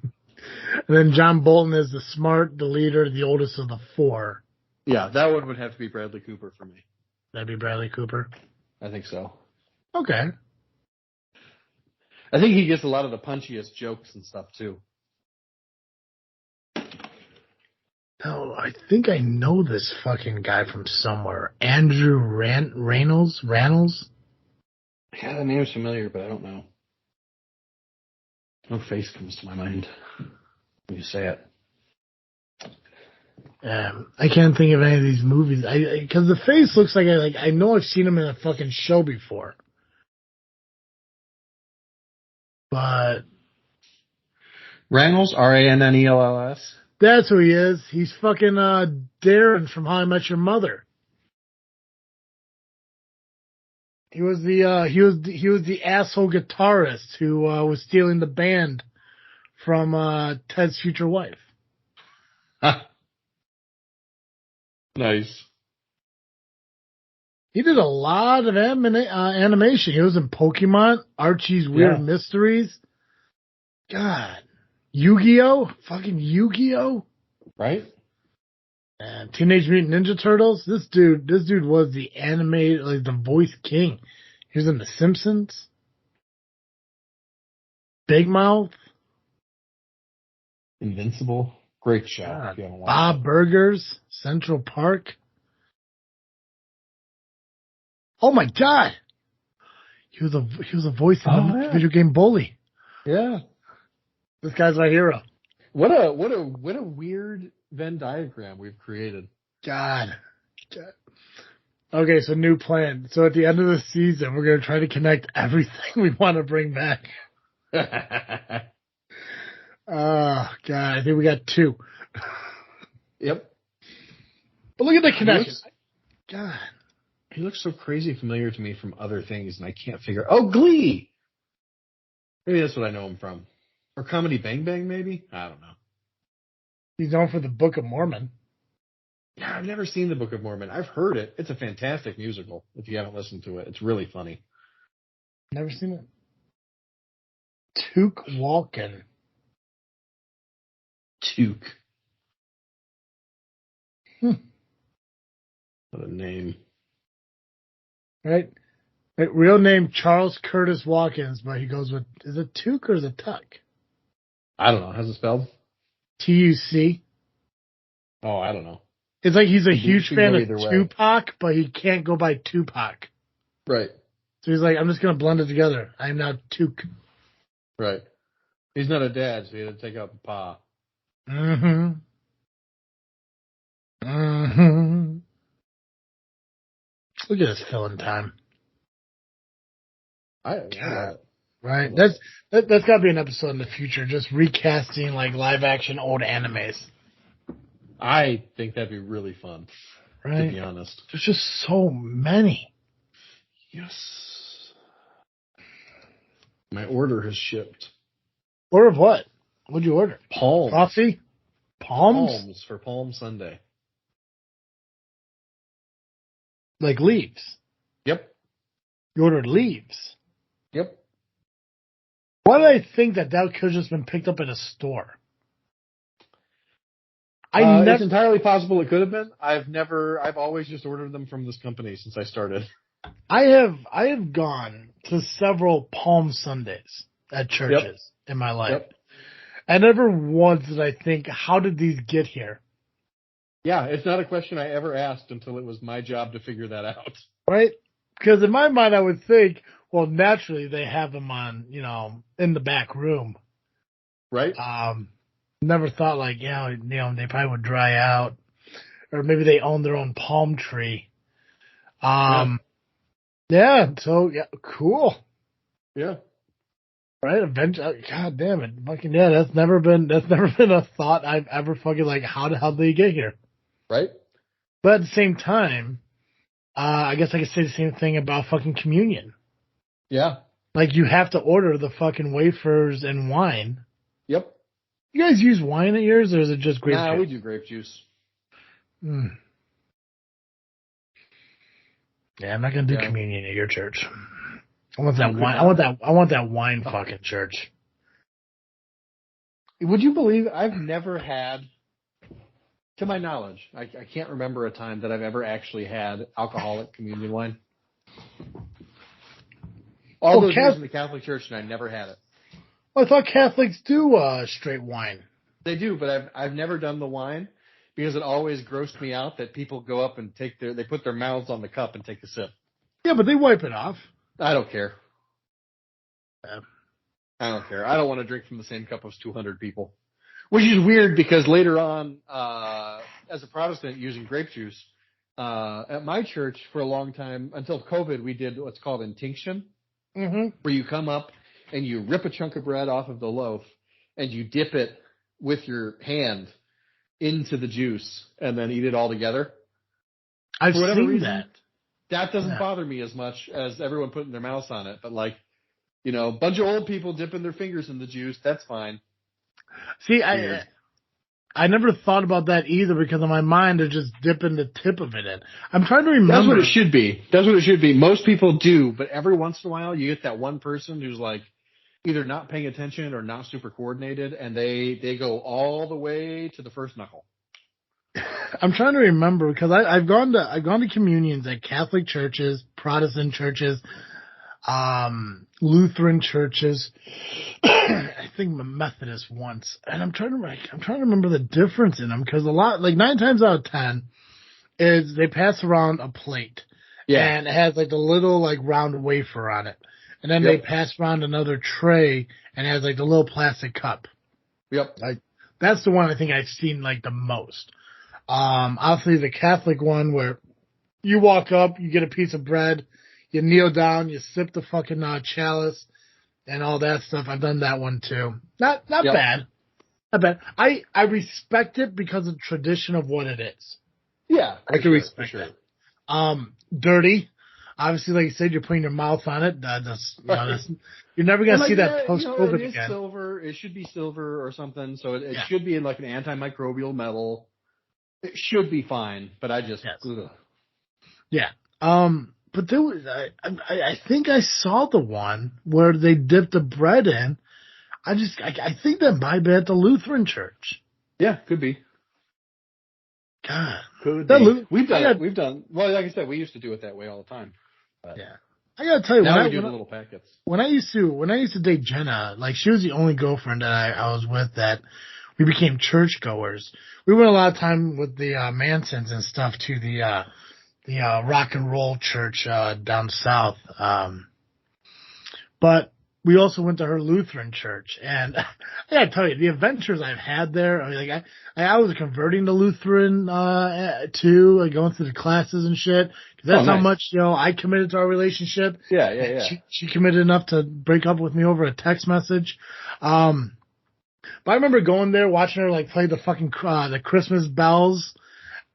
[SPEAKER 1] And then John Bolton is the smart, the leader, the oldest of the 4.
[SPEAKER 2] Yeah, that one would have to be Bradley Cooper for me.
[SPEAKER 1] That'd be Bradley Cooper?
[SPEAKER 2] I think so.
[SPEAKER 1] Okay.
[SPEAKER 2] I think he gets a lot of the punchiest jokes and stuff, too.
[SPEAKER 1] No, I think I know this fucking guy from somewhere. Andrew Reynolds?
[SPEAKER 2] Yeah, the name's familiar, but I don't know. No face comes to my mind when you say it.
[SPEAKER 1] I can't think of any of these movies. Because the face looks like I know I've seen him in a fucking show before. But
[SPEAKER 2] Rannells, Rannells.
[SPEAKER 1] that's who he is. He's fucking Darren from How I Met Your Mother. He was the asshole guitarist who was stealing the band from Ted's future wife.
[SPEAKER 2] Nice.
[SPEAKER 1] He did a lot of animation. He was in Pokemon, Archie's Weird Mysteries. God. Yu-Gi-Oh! Fucking Yu-Gi-Oh!
[SPEAKER 2] Right?
[SPEAKER 1] And Teenage Mutant Ninja Turtles. This dude was the animated, like the voice king. He was in The Simpsons. Big Mouth.
[SPEAKER 2] Invincible. Great show.
[SPEAKER 1] Bob Burgers. Central Park. Oh my God! He was a voice in the video game Bully.
[SPEAKER 2] Yeah.
[SPEAKER 1] This guy's my hero.
[SPEAKER 2] What a weird Venn diagram we've created.
[SPEAKER 1] God. Okay, so new plan. So at the end of the season, we're gonna try to connect everything we want to bring back. Oh God, I think we got 2.
[SPEAKER 2] Yep.
[SPEAKER 1] But look at the connection. God.
[SPEAKER 2] He looks so crazy familiar to me from other things, and I can't figure. Oh, Glee. Maybe that's what I know him from, or Comedy Bang Bang. Maybe I don't know.
[SPEAKER 1] He's known for the Book of Mormon.
[SPEAKER 2] Yeah, I've never seen the Book of Mormon. I've heard it. It's a fantastic musical. If you haven't listened to it, it's really funny.
[SPEAKER 1] Never seen it. Tuke Walken.
[SPEAKER 2] Tuke. What a name.
[SPEAKER 1] Right? Real name Charles Curtis Watkins, but he goes with, is it Tuke or is it Tuck?
[SPEAKER 2] I don't know. How's it spelled?
[SPEAKER 1] Tuc.
[SPEAKER 2] Oh, I don't know.
[SPEAKER 1] It's like he's a huge fan of
[SPEAKER 2] way.
[SPEAKER 1] Tupac, but he can't go by Tupac.
[SPEAKER 2] Right.
[SPEAKER 1] So he's like, I'm just going to blend it together. I am now Tuke.
[SPEAKER 2] Right. He's not a dad, so he had to take out the pa.
[SPEAKER 1] Mm-hmm. Mm-hmm. Look at this filling time. Right? That's got to be an episode in the future, just recasting like live action old animes.
[SPEAKER 2] I think that'd be really fun.
[SPEAKER 1] Right?
[SPEAKER 2] To be honest.
[SPEAKER 1] There's just so many.
[SPEAKER 2] Yes. My order has shipped.
[SPEAKER 1] Order of what? What'd you order?
[SPEAKER 2] Palms.
[SPEAKER 1] Coffee? Palms?
[SPEAKER 2] Palms for Palm Sunday.
[SPEAKER 1] Like leaves?
[SPEAKER 2] Yep.
[SPEAKER 1] You ordered leaves?
[SPEAKER 2] Yep.
[SPEAKER 1] Why did I think that could have just been picked up at a store?
[SPEAKER 2] It's entirely possible it could have been. I've always just ordered them from this company since I started.
[SPEAKER 1] I have gone to several Palm Sundays at churches in my life.
[SPEAKER 2] Yep.
[SPEAKER 1] And never once did I think, how did these get here?
[SPEAKER 2] Yeah, it's not a question I ever asked until it was my job to figure that out.
[SPEAKER 1] Right? Because in my mind, I would think, well, naturally they have them on, in the back room.
[SPEAKER 2] Right?
[SPEAKER 1] Never thought like, they probably would dry out, or maybe they own their own palm tree. So cool.
[SPEAKER 2] Yeah.
[SPEAKER 1] Right? Eventually, God damn it. Fucking yeah, that's never been a thought I've ever fucking like, how the hell did they get here?
[SPEAKER 2] Right?
[SPEAKER 1] But at the same time, I guess I could say the same thing about fucking communion.
[SPEAKER 2] Yeah.
[SPEAKER 1] Like you have to order the fucking wafers and wine.
[SPEAKER 2] Yep.
[SPEAKER 1] You guys use wine at yours, or is it just grape juice?
[SPEAKER 2] Nah, we do grape juice.
[SPEAKER 1] Yeah, I'm not gonna do communion at your church. I want that wine. I want that wine fucking church.
[SPEAKER 2] Would you believe I've never had, to my knowledge, I can't remember a time that I've ever actually had alcoholic communion wine. All those years in the Catholic Church, and I never had it.
[SPEAKER 1] Well, I thought Catholics do straight wine.
[SPEAKER 2] They do, but I've never done the wine because it always grossed me out that people go up and they put their mouths on the cup and take a sip.
[SPEAKER 1] Yeah, but they wipe it off.
[SPEAKER 2] I don't care.
[SPEAKER 1] Yeah.
[SPEAKER 2] I don't care. I don't want to drink from the same cup as 200 people. Which is weird because later on, as a Protestant using grape juice, at my church for a long time, until COVID, we did what's called intinction, where you come up and you rip a chunk of bread off of the loaf and you dip it with your hand into the juice and then eat it all together.
[SPEAKER 1] I've
[SPEAKER 2] for whatever
[SPEAKER 1] seen
[SPEAKER 2] reason,
[SPEAKER 1] that.
[SPEAKER 2] That doesn't bother me as much as everyone putting their mouths on it. But like, you know, a bunch of old people dipping their fingers in the juice, that's fine.
[SPEAKER 1] See, I never thought about that either because in my mind they're just dipping the tip of it in. I'm trying to remember.
[SPEAKER 2] That's what it should be. That's what it should be. Most people do, but every once in a while you get that one person who's like either not paying attention or not super coordinated, and they go all the way to the first knuckle.
[SPEAKER 1] I'm trying to remember because I've gone to communions at Catholic churches, Protestant churches, Lutheran churches, I think Methodist once, and I'm trying to remember the difference in them because a lot, like 9 times out of 10, is they pass around a plate, and it has like the little like round wafer on it, and then they pass around another tray and it has like the little plastic cup.
[SPEAKER 2] Yep,
[SPEAKER 1] like that's the one I think I've seen like the most. Obviously the Catholic one where you walk up, you get a piece of bread. You kneel down, you sip the fucking chalice and all that stuff. I've done that one too. Not bad. Not bad. I respect it because of the tradition of what it is.
[SPEAKER 2] Yeah.
[SPEAKER 1] I can respect it. Dirty. Obviously, like you said, you're putting your mouth on it. You're never going to see that post-COVID
[SPEAKER 2] it is
[SPEAKER 1] again.
[SPEAKER 2] Silver. It should be silver or something. So it should be in like an antimicrobial metal. It should be fine, but I just... Ugh.
[SPEAKER 1] Yeah. But there was, I think I saw the one where they dipped the bread in. I think that might be at the Lutheran church.
[SPEAKER 2] Yeah, could be.
[SPEAKER 1] God,
[SPEAKER 2] could be. We've done. Well, like I said, we used to do it that way all the time. But
[SPEAKER 1] yeah, I gotta tell you,
[SPEAKER 2] now we do the little packets.
[SPEAKER 1] When I used to date Jenna, like she was the only girlfriend that I was with that we became churchgoers. We went a lot of time with the Mansons and stuff to the rock and roll church down south. But we also went to her Lutheran church, and I gotta tell you, the adventures I've had there. I mean, like I was converting to Lutheran too, like going through the classes and shit. That's how much I committed to our relationship.
[SPEAKER 2] Yeah.
[SPEAKER 1] She committed enough to break up with me over a text message. But I remember going there, watching her like play the fucking the Christmas bells,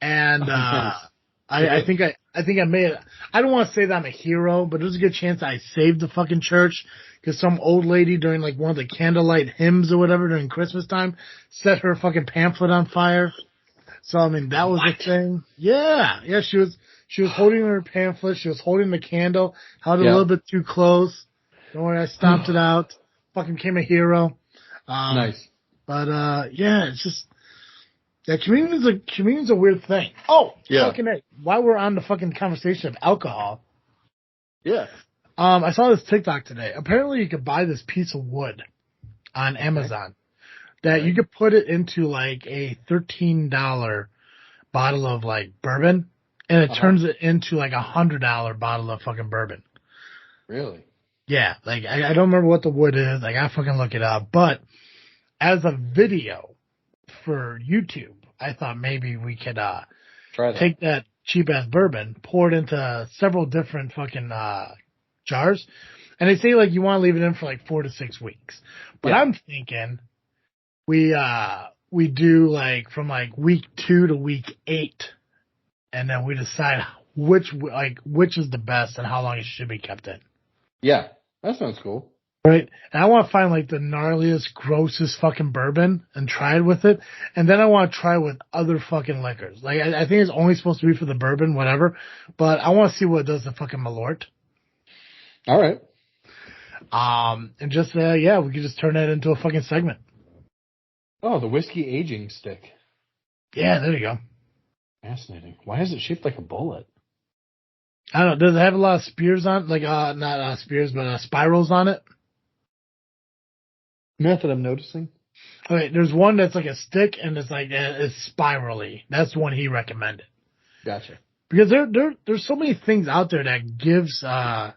[SPEAKER 1] and I think I made it. I don't want to say that I'm a hero, but there's a good chance I saved the fucking church because some old lady during like one of the candlelight hymns or whatever during Christmas time set her fucking pamphlet on fire. So I mean that was a thing. Yeah. She was holding her pamphlet. She was holding the candle. Held it a little bit too close. Don't worry, I stomped it out. Fucking became a hero.
[SPEAKER 2] Nice.
[SPEAKER 1] But it's just. Yeah, communion's a weird thing. Oh, fucking A. While we're on the fucking conversation of alcohol. Yeah. I saw this TikTok today. Apparently you could buy this piece of wood on Amazon that you could put it into like a $13 bottle of like bourbon and it turns it into like $100 bottle of fucking bourbon.
[SPEAKER 2] Really?
[SPEAKER 1] Yeah. Like I don't remember what the wood is. Like I fucking look it up. But as a video for YouTube, I thought maybe we could take that cheap ass bourbon, pour it into several different fucking jars, and they say like you want to leave it in for like 4 to 6 weeks. But I'm thinking we do like from like week 2 to week 8, and then we decide which is the best and how long it should be kept in.
[SPEAKER 2] Yeah, that sounds cool.
[SPEAKER 1] Right, and I want to find like the gnarliest, grossest fucking bourbon and try it with it, and then I want to try it with other fucking liquors. Like I think it's only supposed to be for the bourbon, whatever, but I want to see what it does to fucking Malort.
[SPEAKER 2] All right.
[SPEAKER 1] And just we could just turn that into a fucking segment.
[SPEAKER 2] Oh, the whiskey aging stick.
[SPEAKER 1] Yeah, there you go.
[SPEAKER 2] Fascinating. Why is it shaped like a bullet?
[SPEAKER 1] I don't know. Does it have a lot of spears on it? Like not spears, but spirals on it?
[SPEAKER 2] Not that I'm noticing.
[SPEAKER 1] Okay, there's one that's like a stick and it's like it's spirally. That's the one he recommended.
[SPEAKER 2] Gotcha.
[SPEAKER 1] Because there's so many things out there that gives that's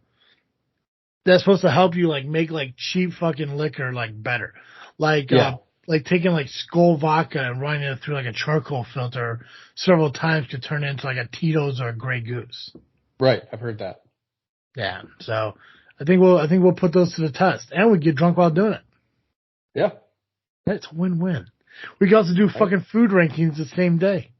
[SPEAKER 1] supposed to help you like make like cheap fucking liquor like better. Like
[SPEAKER 2] Yeah.
[SPEAKER 1] like taking like Skull vodka and running it through like a charcoal filter several times could turn into like a Tito's or a Grey Goose.
[SPEAKER 2] Right. I've heard that.
[SPEAKER 1] Yeah. So I think we'll put those to the test. And we get drunk while doing it.
[SPEAKER 2] Yeah.
[SPEAKER 1] That's a win-win. We can also do fucking food rankings the same day.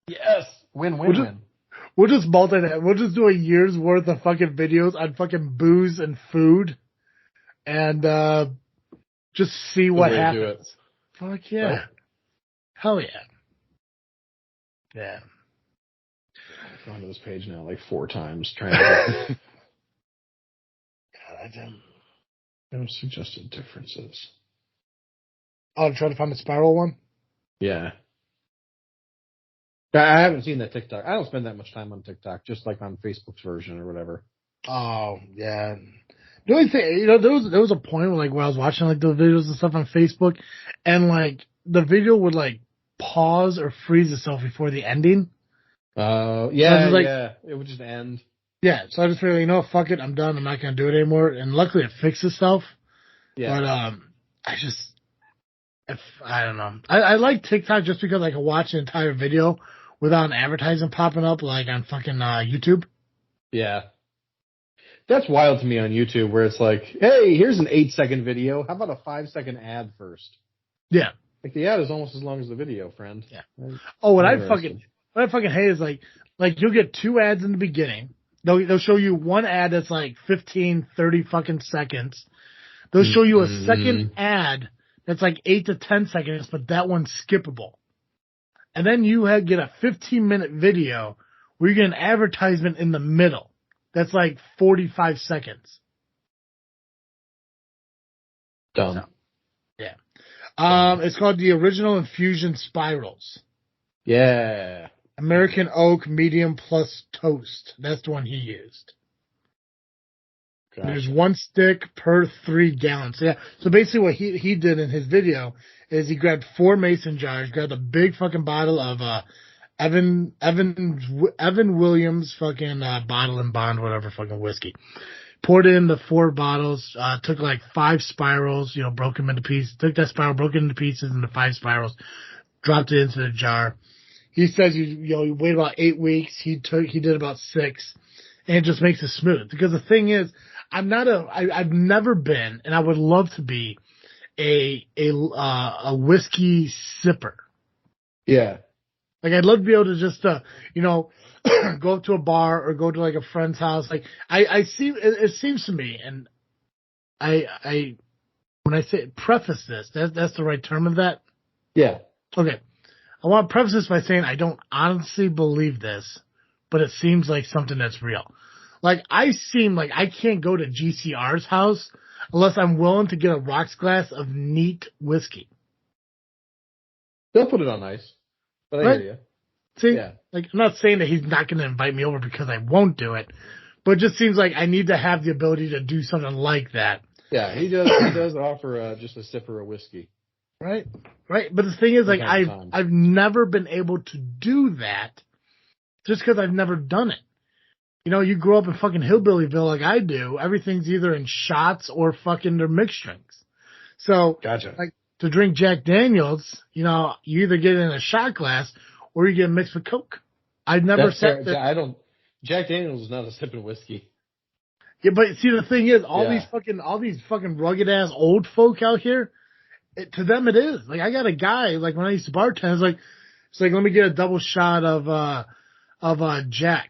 [SPEAKER 2] Yes. Win.
[SPEAKER 1] We'll just multi that. We'll just do a year's worth of fucking videos on fucking booze and food and just see what happens. Fuck yeah. Right? Hell yeah. Yeah.
[SPEAKER 2] I've gone to this page now like 4 times trying to
[SPEAKER 1] God,
[SPEAKER 2] no suggested differences.
[SPEAKER 1] Oh, try to find the spiral one?
[SPEAKER 2] Yeah. I haven't seen that TikTok. I don't spend that much time on TikTok, just like on Facebook's version or whatever.
[SPEAKER 1] Oh, yeah. The only thing, there was a point where I was watching like the videos and stuff on Facebook, and like the video would like pause or freeze itself before the ending.
[SPEAKER 2] Yeah. It would just end.
[SPEAKER 1] Yeah, so I just figured, fuck it, I'm done. I'm not gonna do it anymore. And luckily, it fixed itself. Yeah. But I don't know. I like TikTok just because I can watch an entire video without an advertisement popping up like on fucking YouTube.
[SPEAKER 2] Yeah. That's wild to me on YouTube where it's like, hey, here's an 8-second video. How about a 5-second ad first?
[SPEAKER 1] Yeah.
[SPEAKER 2] Like the ad is almost as long as the video, friend.
[SPEAKER 1] Yeah. What I fucking hate is like you'll get 2 ads in the beginning. They'll show you one ad that's like 15, 30 fucking seconds. They'll show you a second ad that's like 8 to 10 seconds, but that one's skippable. And then you get a 15-minute video where you get an advertisement in the middle. That's like 45 seconds.
[SPEAKER 2] Dumb.
[SPEAKER 1] So, yeah. It's called the Original Infusion Spirals.
[SPEAKER 2] Yeah.
[SPEAKER 1] American Oak Medium Plus Toast. That's the one he used. Gotcha. There's 1 stick per 3 gallons. So, yeah. So basically what he did in his video is he grabbed 4 mason jars, grabbed a big fucking bottle of Evan Williams fucking bottle and bond, whatever fucking whiskey. Poured in the 4 bottles, took like 5 spirals, broke them into pieces, took that spiral, broke it into pieces into 5 spirals, dropped it into the jar. He says you wait about 8 weeks. He did about 6, and it just makes it smooth. Because the thing is, I've never been, and I would love to be a whiskey sipper.
[SPEAKER 2] Yeah.
[SPEAKER 1] Like I'd love to be able to just go up to a bar or go to like a friend's house. Like I see it seems to me, and I when I say preface this, that's the right term of that.
[SPEAKER 2] Yeah.
[SPEAKER 1] Okay. I want to preface this by saying I don't honestly believe this, but it seems like something that's real. Like I can't go to GCR's house unless I'm willing to get a rocks glass of neat whiskey.
[SPEAKER 2] They'll put it on ice. But I hear you.
[SPEAKER 1] See, I'm not saying that he's not going to invite me over because I won't do it, but it just seems like I need to have the ability to do something like that.
[SPEAKER 2] Yeah, he does. He does offer just a sipper of whiskey.
[SPEAKER 1] Right. But the thing is, like, I've never been able to do that just because I've never done it. You grow up in fucking Hillbillyville like I do. Everything's either in shots or fucking they're mixed drinks. So,
[SPEAKER 2] gotcha.
[SPEAKER 1] Like, to drink Jack Daniels, you either get it in a shot glass or you get it mixed with Coke. I've never said that.
[SPEAKER 2] Jack Daniels is not a sipping whiskey.
[SPEAKER 1] Yeah, but see, the thing is, all these fucking rugged ass old folk out here, to them it is. Like, I got a guy, like, when I used to bartend, it's like, let me get a double shot of Jack.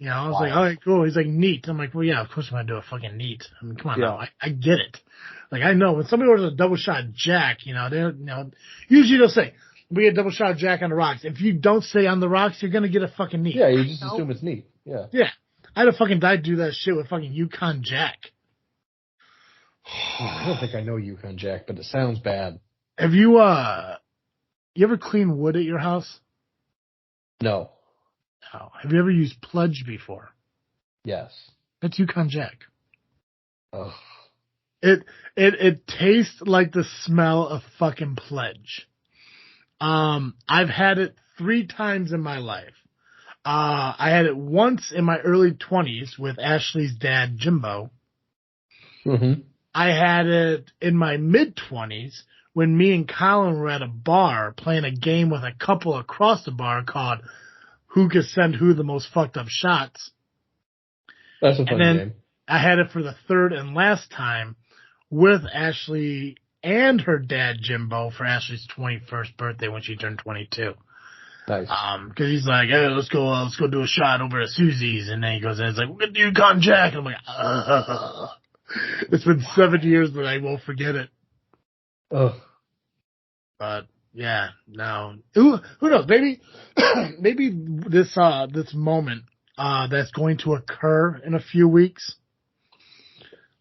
[SPEAKER 1] I was like, all right, cool. He's like, neat. I'm like, well, yeah, of course I'm going to do a fucking neat. I mean, come on now. I get it. Like, I know when somebody orders a double shot Jack, usually they'll say, we get a double shot of Jack on the rocks. If you don't say on the rocks, you're going to get a fucking neat.
[SPEAKER 2] Yeah, you just assume it's neat. Yeah.
[SPEAKER 1] Yeah. I'd have fucking died to do that shit with fucking Yukon Jack.
[SPEAKER 2] I don't think I know Yukon Jack, but it sounds bad.
[SPEAKER 1] Have you ever cleaned wood at your house?
[SPEAKER 2] No.
[SPEAKER 1] Oh. Have you ever used Pledge before?
[SPEAKER 2] Yes.
[SPEAKER 1] That's Yukon Jack.
[SPEAKER 2] Oh.
[SPEAKER 1] It tastes like the smell of fucking Pledge. I've had it 3 times in my life. I had it once in my early 20s with Ashley's dad, Jimbo.
[SPEAKER 2] Mm-hmm.
[SPEAKER 1] I had it in my mid-20s when me and Colin were at a bar playing a game with a couple across the bar called Who Could Send Who the Most Fucked Up Shots.
[SPEAKER 2] That's a fun game.
[SPEAKER 1] I had it for the 3rd and last time with Ashley and her dad, Jimbo, for Ashley's 21st birthday when she turned 22.
[SPEAKER 2] Nice.
[SPEAKER 1] Cause he's like, hey, let's go do a shot over at Susie's. And then he goes, and it's like, we're going to do Yukon Jack. And I'm like, It's been 7 years, but I won't forget it.
[SPEAKER 2] Oh.
[SPEAKER 1] But yeah, no. Who knows? Maybe this moment, that's going to occur in a few weeks.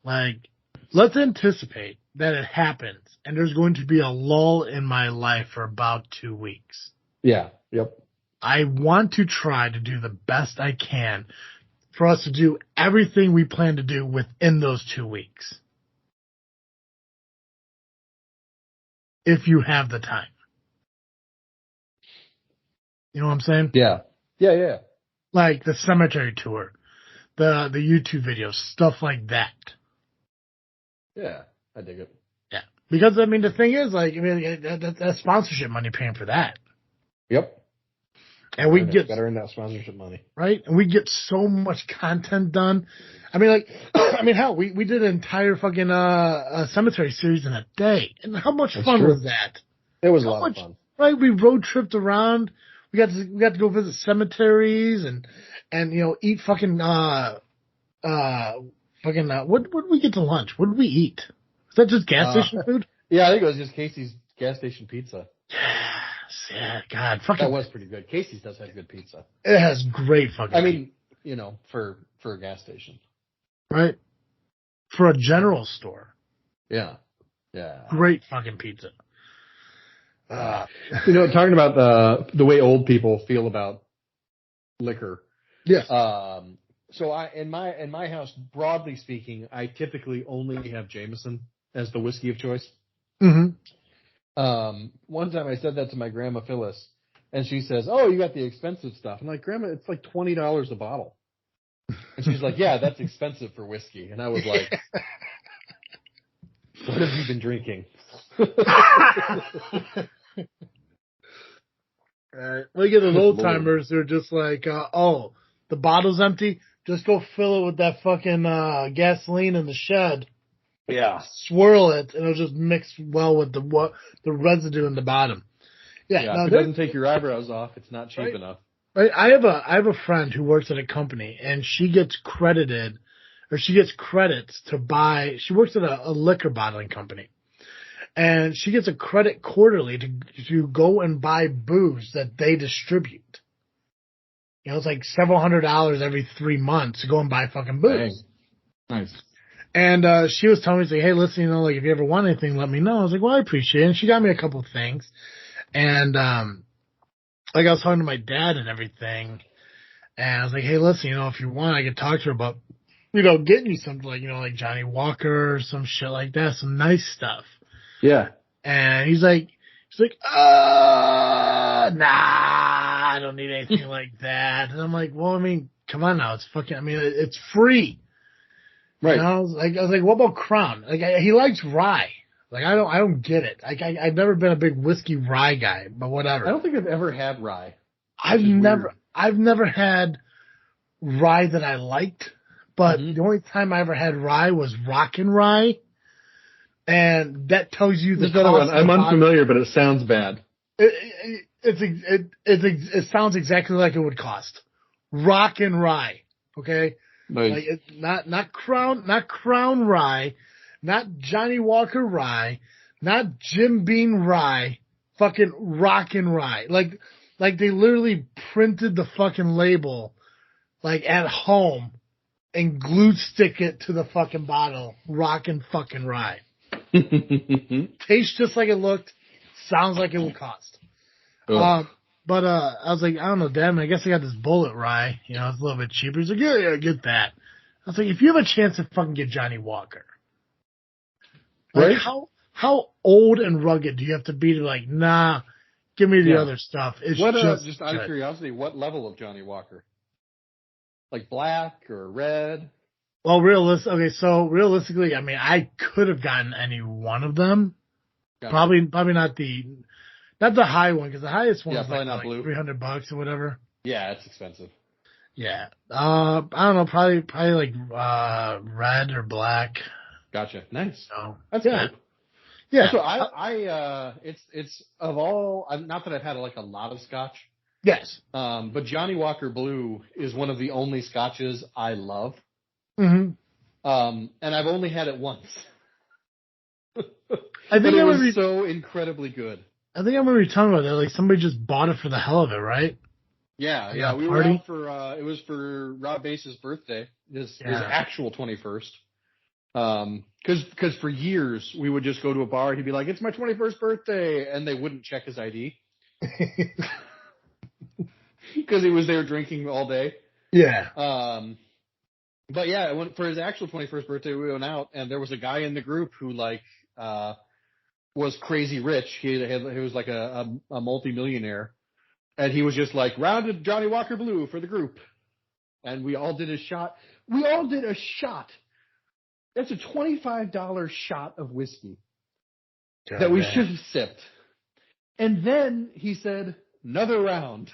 [SPEAKER 1] Like, let's anticipate that it happens and there's going to be a lull in my life for about 2 weeks.
[SPEAKER 2] Yeah. Yep.
[SPEAKER 1] I want to try to do the best I can for us to do everything we plan to do within those 2 weeks. If you have the time. You know what I'm saying?
[SPEAKER 2] Yeah. Yeah.
[SPEAKER 1] Like the cemetery tour, the YouTube videos, stuff like that.
[SPEAKER 2] Yeah. I dig it.
[SPEAKER 1] Yeah. Because, I mean, the thing is, like, I mean, that's sponsorship money paying for that.
[SPEAKER 2] Yep.
[SPEAKER 1] And we get
[SPEAKER 2] better in that sponsorship money,
[SPEAKER 1] right? And we get so much content done. I mean, like, hell, we did an entire fucking cemetery series in a day, and how much fun was that?
[SPEAKER 2] It was a lot of fun,
[SPEAKER 1] right? We road tripped around. We got to go visit cemeteries and eat fucking what did we get to lunch? What did we eat? Was that just gas station food?
[SPEAKER 2] Yeah, I think it was just Casey's gas station pizza.
[SPEAKER 1] Yeah, God, fucking.
[SPEAKER 2] That was pretty good. Casey's does have good pizza.
[SPEAKER 1] It has great fucking.
[SPEAKER 2] I mean, for a gas station,
[SPEAKER 1] right? For a general store.
[SPEAKER 2] Yeah.
[SPEAKER 1] Great fucking pizza.
[SPEAKER 2] Talking about the way old people feel about liquor.
[SPEAKER 1] Yes.
[SPEAKER 2] So in my house, broadly speaking, I typically only have Jameson as the whiskey of choice.
[SPEAKER 1] Mm-hmm.
[SPEAKER 2] One time I said that to my grandma Phyllis, and she says, "Oh, you got the expensive stuff." I'm like, "Grandma, it's like $20 a bottle." And she's like, "Yeah, that's expensive for whiskey." And I was like, "What have you been drinking?"
[SPEAKER 1] We get those old timers who are just like, "Oh, the bottle's empty. Just go fill it with that fucking gasoline in the shed."
[SPEAKER 2] Yeah.
[SPEAKER 1] Swirl it, and it'll just mix well with the residue in the bottom. Yeah.
[SPEAKER 2] If it doesn't take your eyebrows off, it's not cheap enough.
[SPEAKER 1] Right. I have a friend who works at a company, and she gets credits to buy. She works at a liquor bottling company, and she gets a credit quarterly to go and buy booze that they distribute. It's like several $100s every 3 months to go and buy fucking booze.
[SPEAKER 2] Dang. Nice.
[SPEAKER 1] And she was telling me, like, hey, listen, like, if you ever want anything, let me know. I was like, well, I appreciate it. And she got me a couple of things. And, like, I was talking to my dad and everything. And I was like, hey, listen, if you want, I could talk to her about, getting you something like, like Johnny Walker or some shit like that, some nice stuff.
[SPEAKER 2] Yeah.
[SPEAKER 1] And he's like, nah, I don't need anything like that. And I'm like, well, I mean, come on now. It's fucking, it's free.
[SPEAKER 2] Right.
[SPEAKER 1] I was like, what about Crown? Like, he likes rye. Like, I don't get it. Like, I've never been a big whiskey rye guy, but whatever.
[SPEAKER 2] I don't think I've ever had rye.
[SPEAKER 1] I've never had rye that I liked, but the only time I ever had rye was Rockin' Rye, and that tells you the
[SPEAKER 2] other one. I'm unfamiliar, but it sounds bad.
[SPEAKER 1] It sounds exactly like it would cost. Rockin' Rye, okay.
[SPEAKER 2] Nice.
[SPEAKER 1] Like, it's not Crown Rye, not Johnny Walker Rye, not Jim Beam Rye, fucking Rockin' Rye. Like they literally printed the fucking label, like, at home and glue stick it to the fucking bottle. Rockin' fucking Rye. Tastes just like it looked, sounds like it would cost. But I was like, I don't know, Dad, I guess I got this Bullet Rye. It's a little bit cheaper. He's like, yeah, get that. I was like, if you have a chance to fucking get Johnny Walker, Like
[SPEAKER 2] Right?
[SPEAKER 1] how old and rugged do you have to be to like, nah, give me the
[SPEAKER 2] Yeah.
[SPEAKER 1] other stuff. It's
[SPEAKER 2] What,
[SPEAKER 1] just
[SPEAKER 2] out of
[SPEAKER 1] good.
[SPEAKER 2] curiosity, what level of Johnny Walker? Like black or red?
[SPEAKER 1] Well, so realistically, I mean, I could have gotten any one of them.
[SPEAKER 2] Gotcha.
[SPEAKER 1] Probably not the high one, because the highest one
[SPEAKER 2] Yeah,
[SPEAKER 1] was
[SPEAKER 2] probably
[SPEAKER 1] like,
[SPEAKER 2] not blue.
[SPEAKER 1] $300 or whatever.
[SPEAKER 2] Yeah, it's expensive.
[SPEAKER 1] Yeah. I don't know, probably like red or black.
[SPEAKER 2] Gotcha. Nice.
[SPEAKER 1] So
[SPEAKER 2] That's
[SPEAKER 1] yeah.
[SPEAKER 2] dope.
[SPEAKER 1] Yeah.
[SPEAKER 2] That's what it's of all, not that I've had like a lot of scotch,
[SPEAKER 1] Yes.
[SPEAKER 2] but Johnny Walker Blue is one of the only scotches I love.
[SPEAKER 1] Mm-hmm.
[SPEAKER 2] And I've only had it once.
[SPEAKER 1] I think
[SPEAKER 2] but it was so incredibly good.
[SPEAKER 1] I think I remember you talking about that. Like somebody just bought it for the hell of it, right?
[SPEAKER 2] Yeah,
[SPEAKER 1] Like
[SPEAKER 2] yeah.
[SPEAKER 1] a
[SPEAKER 2] We were
[SPEAKER 1] party?
[SPEAKER 2] out for it was for Rob Bass's birthday, his
[SPEAKER 1] Yeah.
[SPEAKER 2] actual 21st. Because for years we would just go to a bar. He'd be like, "It's my 21st birthday," and they wouldn't check his ID because he was there drinking all day.
[SPEAKER 1] Yeah.
[SPEAKER 2] But yeah, for his actual 21st birthday, we went out, and there was a guy in the group who like was crazy rich. He was like a multi-millionaire, and he was just like rounded Johnny Walker Blue for the group, and we all did a shot. We all did a shot. That's a $25 shot of whiskey that we should have sipped. And then he said, "Another round."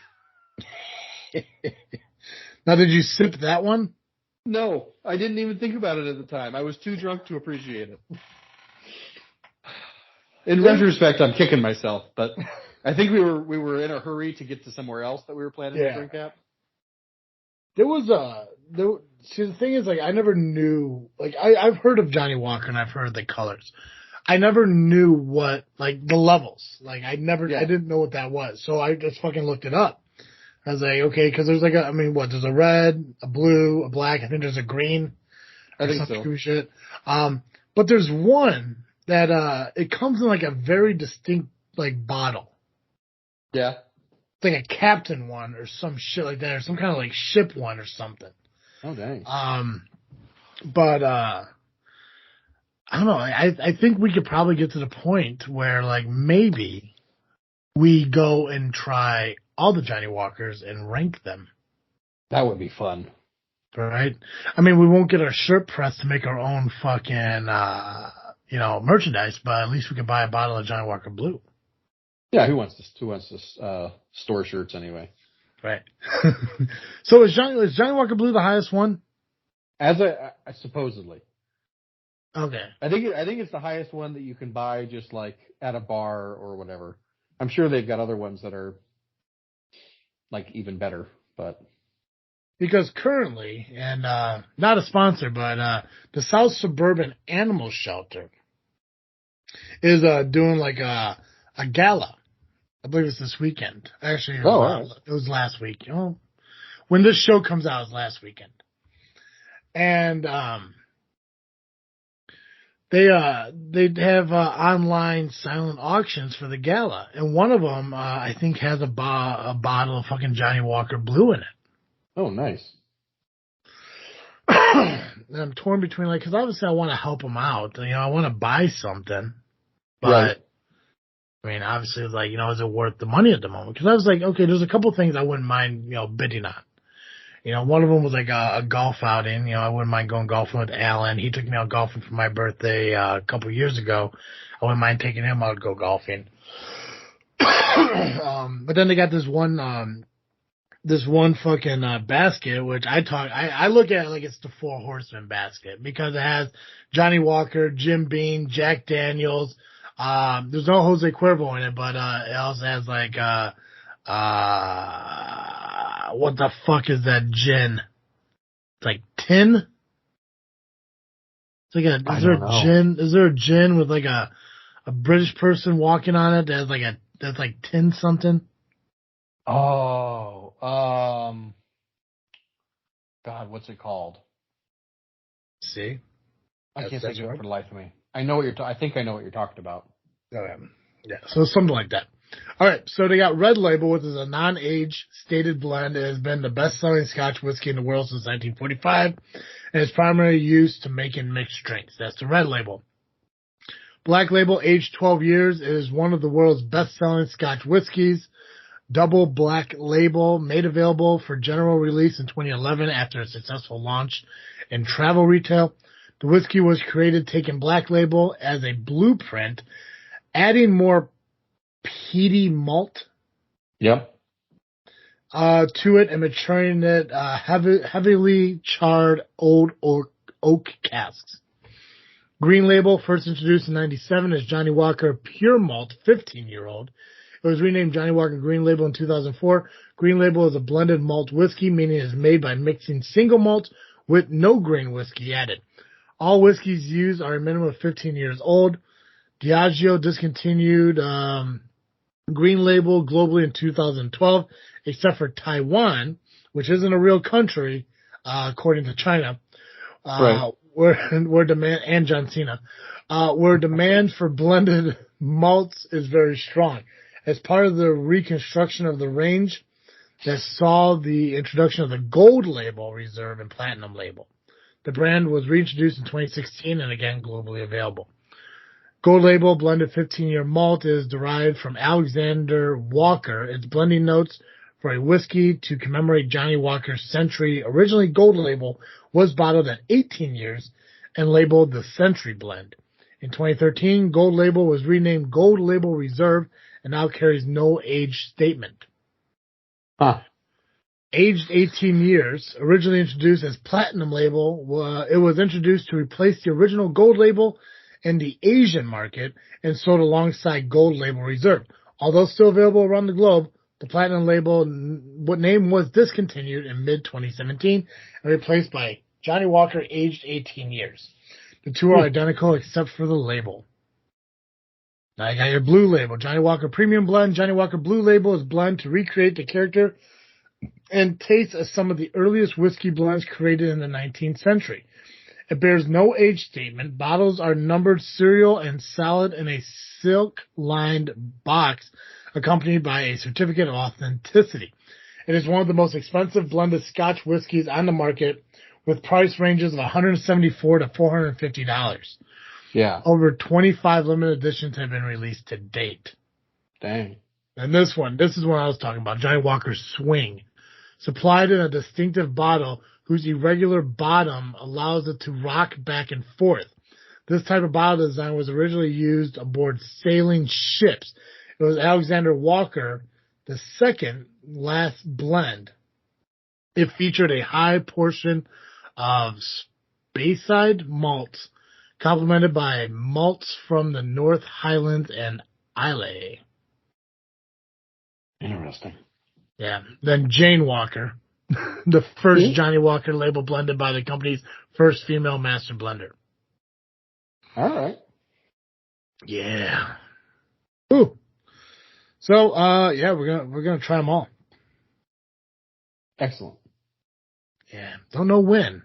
[SPEAKER 1] Now, did you sip that one?
[SPEAKER 2] No, I didn't even think about it at the time. I was too drunk to appreciate it. In retrospect, I'm kicking myself, but I think we were in a hurry to get to somewhere else that we were planning to drink at.
[SPEAKER 1] See, the thing is, like, I never knew, like, I've heard of Johnny Walker and I've heard the colors. I never knew what, like, the levels. Like, I didn't know what that was. So I just fucking looked it up. I was like, okay, because there's like there's a red, a blue, a black, I think there's a green.
[SPEAKER 2] I think so.
[SPEAKER 1] Shit. But there's one that, it comes in like a very distinct, like, bottle.
[SPEAKER 2] Yeah.
[SPEAKER 1] It's like a captain one or some shit like that, or some kind of like ship one or something.
[SPEAKER 2] Oh, dang.
[SPEAKER 1] But I don't know. I think we could probably get to the point where like maybe we go and try all the Johnny Walkers and rank them.
[SPEAKER 2] That would be fun.
[SPEAKER 1] Right? I mean, we won't get our shirt pressed to make our own fucking, merchandise, but at least we can buy a bottle of Johnny Walker Blue.
[SPEAKER 2] Yeah, who wants to store shirts anyway?
[SPEAKER 1] Right. So is Johnny Walker Blue the highest one?
[SPEAKER 2] Supposedly.
[SPEAKER 1] Okay.
[SPEAKER 2] I think it's the highest one that you can buy just like at a bar or whatever. I'm sure they've got other ones that are like even better, but
[SPEAKER 1] because currently, and not a sponsor, but the South Suburban Animal Shelter is doing like a gala. I believe it's this weekend. Actually, it was last week. When this show comes out, it's last weekend. And they have online silent auctions for the gala, and one of them I think has a bottle of fucking Johnny Walker Blue in it.
[SPEAKER 2] Oh, nice.
[SPEAKER 1] And I'm torn between because obviously I want to help them out. I want to buy something, but. Right. I mean, obviously, is it worth the money at the moment? Because I was like, okay, there's a couple things I wouldn't mind, bidding on. One of them was like a golf outing. I wouldn't mind going golfing with Alan. He took me out golfing for my birthday a couple of years ago. I wouldn't mind taking him out to go golfing. But then they got this one fucking basket, which I look at it like it's the Four Horsemen basket because it has Johnny Walker, Jim Beam, Jack Daniels. There's no Jose Cuervo in it, but it also has like what the fuck is that gin? It's like tin? It's like is there a gin with like a British person walking on it that's like tin something?
[SPEAKER 2] Oh, God, what's it called?
[SPEAKER 1] See?
[SPEAKER 2] I can't think of it for the life of me. I think I know what you're talking about.
[SPEAKER 1] Yeah, so something like that. All right, so they got Red Label, which is a non-age stated blend. It has been the best-selling Scotch whiskey in the world since 1945, and is primarily used to making mixed drinks. That's the Red Label. Black Label, aged 12 years, is one of the world's best-selling Scotch whiskeys. Double Black Label, made available for general release in 2011 after a successful launch in travel retail. The whiskey was created taking Black Label as a blueprint, adding more peaty malt to it and maturing it heavily charred old oak casks. Green Label, first introduced in 97 as Johnny Walker Pure Malt 15-year-old. It was renamed Johnny Walker Green Label in 2004. Green Label is a blended malt whiskey, meaning it is made by mixing single malt with no grain whiskey added. All whiskeys used are a minimum of 15 years old. Diageo discontinued Green Label globally in 2012, except for Taiwan, which isn't a real country, according to China.
[SPEAKER 2] Right.
[SPEAKER 1] Where demand, and John Cena, where demand for blended malts is very strong. As part of the reconstruction of the range that saw the introduction of the Gold Label Reserve and Platinum Label, the brand was reintroduced in 2016 and again globally available. Gold Label blended 15-year malt is derived from Alexander Walker. Its blending notes for a whiskey to commemorate Johnny Walker's century. Originally, Gold Label was bottled at 18 years and labeled the Century Blend. In 2013, Gold Label was renamed Gold Label Reserve and now carries no age statement. Aged 18 years, originally introduced as Platinum Label, it was introduced to replace the original Gold Label in the Asian market and sold alongside Gold Label Reserve. Although still available around the globe, the Platinum Label name was discontinued in mid-2017 and replaced by Johnny Walker, aged 18 years. The two are identical except for the label. Now you got your Blue Label. Johnny Walker Premium Blend. Johnny Walker Blue Label is blend to recreate the character and taste of some of the earliest whiskey blends created in the 19th century. It bears no age statement. Bottles are numbered serial and solid in a silk-lined box accompanied by a certificate of authenticity. It is one of the most expensive blended Scotch whiskeys on the market with price ranges of $174 to $450.
[SPEAKER 2] Yeah.
[SPEAKER 1] Over 25 limited editions have been released to date.
[SPEAKER 2] Dang.
[SPEAKER 1] And this is what I was talking about, Johnny Walker Swing. Supplied in a distinctive bottle whose irregular bottom allows it to rock back and forth. This type of bottle design was originally used aboard sailing ships. It was Alexander Walker, the second last blend. It featured a high portion of Speyside malts, complemented by malts from the North Highlands and Islay.
[SPEAKER 2] Interesting.
[SPEAKER 1] Yeah. Then Jane Walker, the first Johnny Walker label blended by the company's first female master blender.
[SPEAKER 2] All right.
[SPEAKER 1] Yeah. Ooh. So, yeah, we're gonna try them all.
[SPEAKER 2] Excellent.
[SPEAKER 1] Yeah. Don't know when,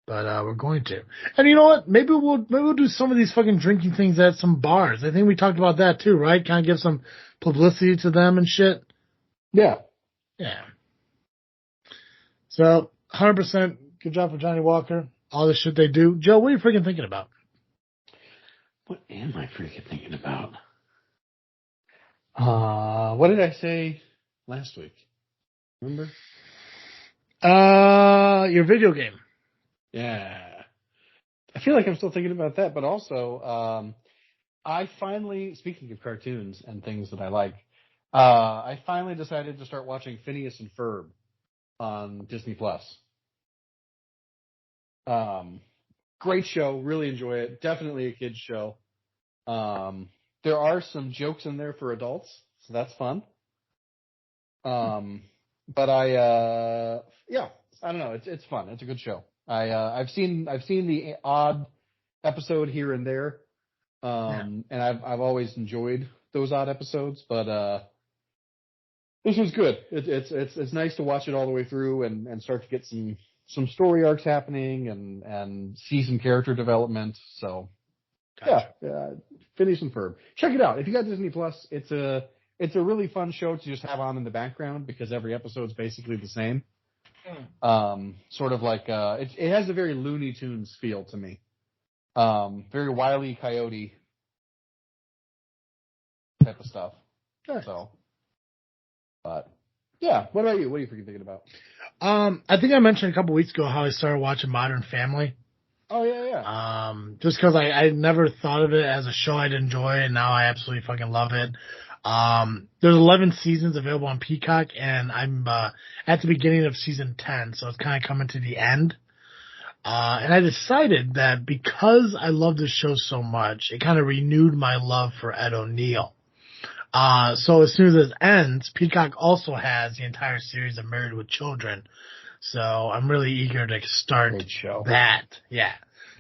[SPEAKER 1] but we're going to. And you know what? Maybe we'll do some of these fucking drinking things at some bars. I think we talked about that too, right? Kind of give some publicity to them and shit.
[SPEAKER 2] Yeah.
[SPEAKER 1] Yeah. So, 100% good job for Johnny Walker. All the shit they do. Joe, what are you freaking thinking about?
[SPEAKER 2] What am I freaking thinking about? What did I say last week? Remember?
[SPEAKER 1] Your video game.
[SPEAKER 2] Yeah. I feel like I'm still thinking about that, but also, I finally, speaking of cartoons and things that I like, I finally decided to start watching Phineas and Ferb on Disney Plus. Great show, really enjoy it. Definitely a kid's show. There are some jokes in there for adults, so that's fun. But I don't know. It's fun. It's a good show. I've seen the odd episode here and there, and I've always enjoyed those odd episodes. But this was good. It's nice to watch it all the way through and start to get some story arcs happening and see some character development. So
[SPEAKER 1] Gotcha.
[SPEAKER 2] yeah, Phineas and Ferb. Check it out if you got Disney Plus. It's a really fun show to just have on in the background because every episode's basically the same. Sort of like it has a very Looney Tunes feel to me. Very Wile E. Coyote type of stuff.
[SPEAKER 1] Sure.
[SPEAKER 2] So, but yeah. What about you? What are you freaking thinking about?
[SPEAKER 1] I think I mentioned a couple weeks ago how I started watching Modern Family.
[SPEAKER 2] Oh yeah.
[SPEAKER 1] Just because I never thought of it as a show I'd enjoy, and now I absolutely fucking love it. There's 11 seasons available on Peacock, and I'm at the beginning of season 10, so it's kind of coming to the end. And I decided that because I love this show so much, it kind of renewed my love for Ed O'Neill. So as soon as it ends, Peacock also has the entire series of Married with Children. So I'm really eager to start that. Yeah.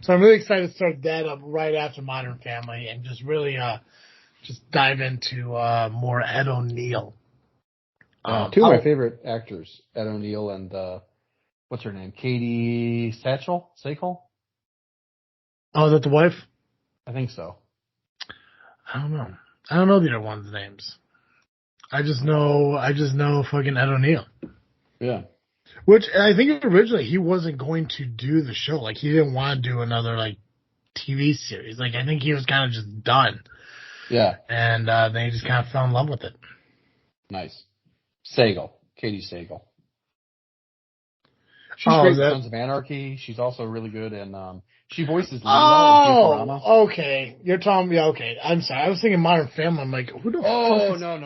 [SPEAKER 1] So I'm really excited to start that up right after Modern Family and just really, just dive into, more Ed O'Neill.
[SPEAKER 2] Two of my favorite actors, Ed O'Neill and, what's her name? Katie Satchel?
[SPEAKER 1] Oh, is that the wife?
[SPEAKER 2] I think so.
[SPEAKER 1] I don't know. I don't know the other one's names. I just know fucking Ed O'Neill.
[SPEAKER 2] Yeah.
[SPEAKER 1] Which I think originally he wasn't going to do the show. Like he didn't want to do another like TV series. Like I think he was kind of just done.
[SPEAKER 2] Yeah.
[SPEAKER 1] And then he just kind of fell in love with it.
[SPEAKER 2] Nice. Katie Sagal. She's great in Sons of Anarchy. She's also really good in, she voices Lisa in Futurama.
[SPEAKER 1] Okay. You're talking, yeah, okay. I'm sorry. I was thinking Modern Family. I'm like, who the fuck is...
[SPEAKER 2] No.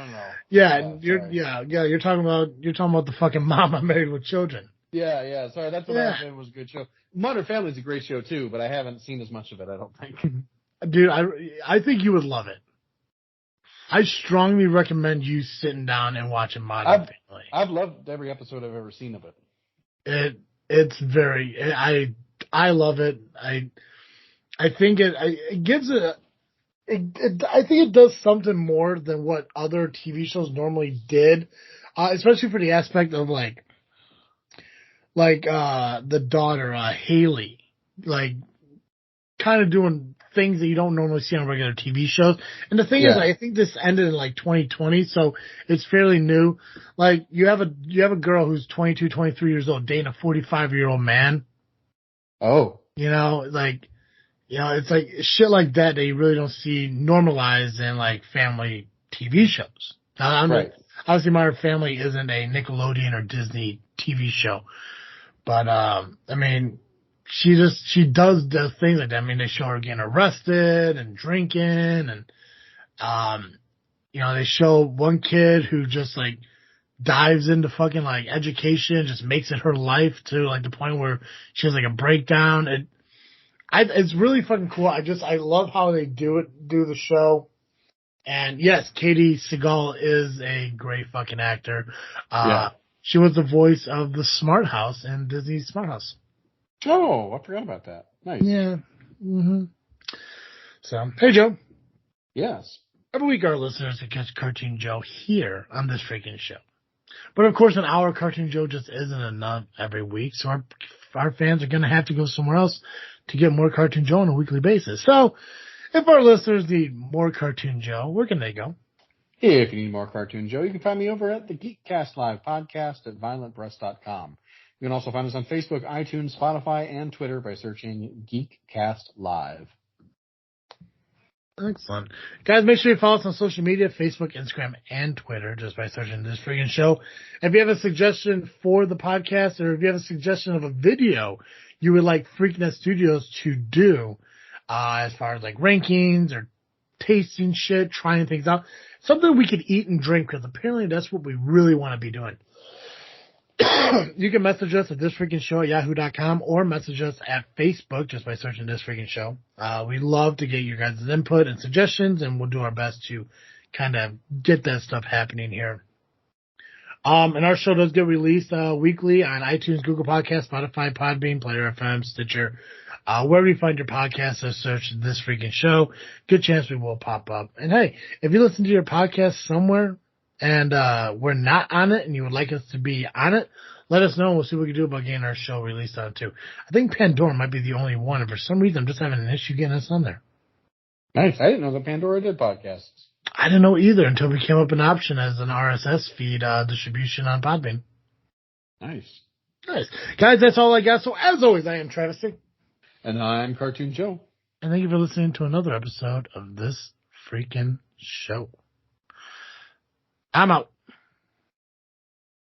[SPEAKER 1] Yeah, you're talking about the fucking Mama Married with Children.
[SPEAKER 2] Yeah. Sorry, that's what I said was a good show. Modern Family is a great show too, but I haven't seen as much of it, I don't think.
[SPEAKER 1] Dude, I think you would love it. I strongly recommend you sitting down and watching Modern Family.
[SPEAKER 2] I've loved every episode I've ever seen of it.
[SPEAKER 1] It's very, I love it. I think it gives it, I think it does something more than what other TV shows normally did, especially for the aspect of like the daughter, Haley, like kind of doing things that you don't normally see on regular TV shows. And the thing is, I think this ended in like 2020, so it's fairly new. Like you have a girl who's 22, 23 years old dating a 45-year-old man.
[SPEAKER 2] Oh.
[SPEAKER 1] It's like shit like that you really don't see normalized in like family TV shows. Now, obviously Modern Family isn't a Nickelodeon or Disney TV show, but I mean, she does things like that. I mean, they show her getting arrested and drinking, and they show one kid who just like dives into fucking like education, just makes it her life to like the point where she has like a breakdown. It's really fucking cool. I love how they do the show. And yes, Katie Sagal is a great fucking actor. She was the voice of the Smart House in Disney's Smart House.
[SPEAKER 2] Oh, I forgot about that. Nice.
[SPEAKER 1] Yeah. Mm-hmm. So, hey, Joe.
[SPEAKER 2] Yes.
[SPEAKER 1] Every week our listeners can catch Cartoon Joe here on This Freaking Show. But of course, an hour Cartoon Joe just isn't enough every week, so our fans are going to have to go somewhere else to get more Cartoon Joe on a weekly basis. So, if our listeners need more Cartoon Joe, where can they go?
[SPEAKER 2] If you need more Cartoon Joe, you can find me over at the Geekcast Live podcast at violentbreast.com. You can also find us on Facebook, iTunes, Spotify, and Twitter by searching Geekcast Live.
[SPEAKER 1] Excellent. Guys, make sure you follow us on social media, Facebook, Instagram, and Twitter, just by searching This Freaking Show. If you have a suggestion for the podcast, or if you have a suggestion of a video you would like Freaknet Studios to do, as far as like rankings or tasting shit, trying things out, something we could eat and drink, because apparently that's what we really want to be doing. You can message us at thisfreakingshow@yahoo.com or message us at Facebook just by searching This Freaking Show. We love to get your guys' input and suggestions, and we'll do our best to kind of get that stuff happening here. And our show does get released weekly on iTunes, Google Podcasts, Spotify, Podbean, Player FM, Stitcher. Wherever you find your podcast, just search This Freaking Show. Good chance we will pop up. And hey, if you listen to your podcast somewhere and we're not on it and you would like us to be on it, let us know and we'll see what we can do about getting our show released on it too. I think Pandora might be the only one, and for some reason I'm just having an issue getting us on there.
[SPEAKER 2] Nice. I didn't know that Pandora did podcasts.
[SPEAKER 1] I didn't know either until we came up an option as an RSS feed distribution on Podbean.
[SPEAKER 2] Nice.
[SPEAKER 1] Guys, that's all I got. So as always, I am Travis.
[SPEAKER 2] And I'm Cartoon Joe.
[SPEAKER 1] And thank you for listening to another episode of This Freaking Show. I'm out.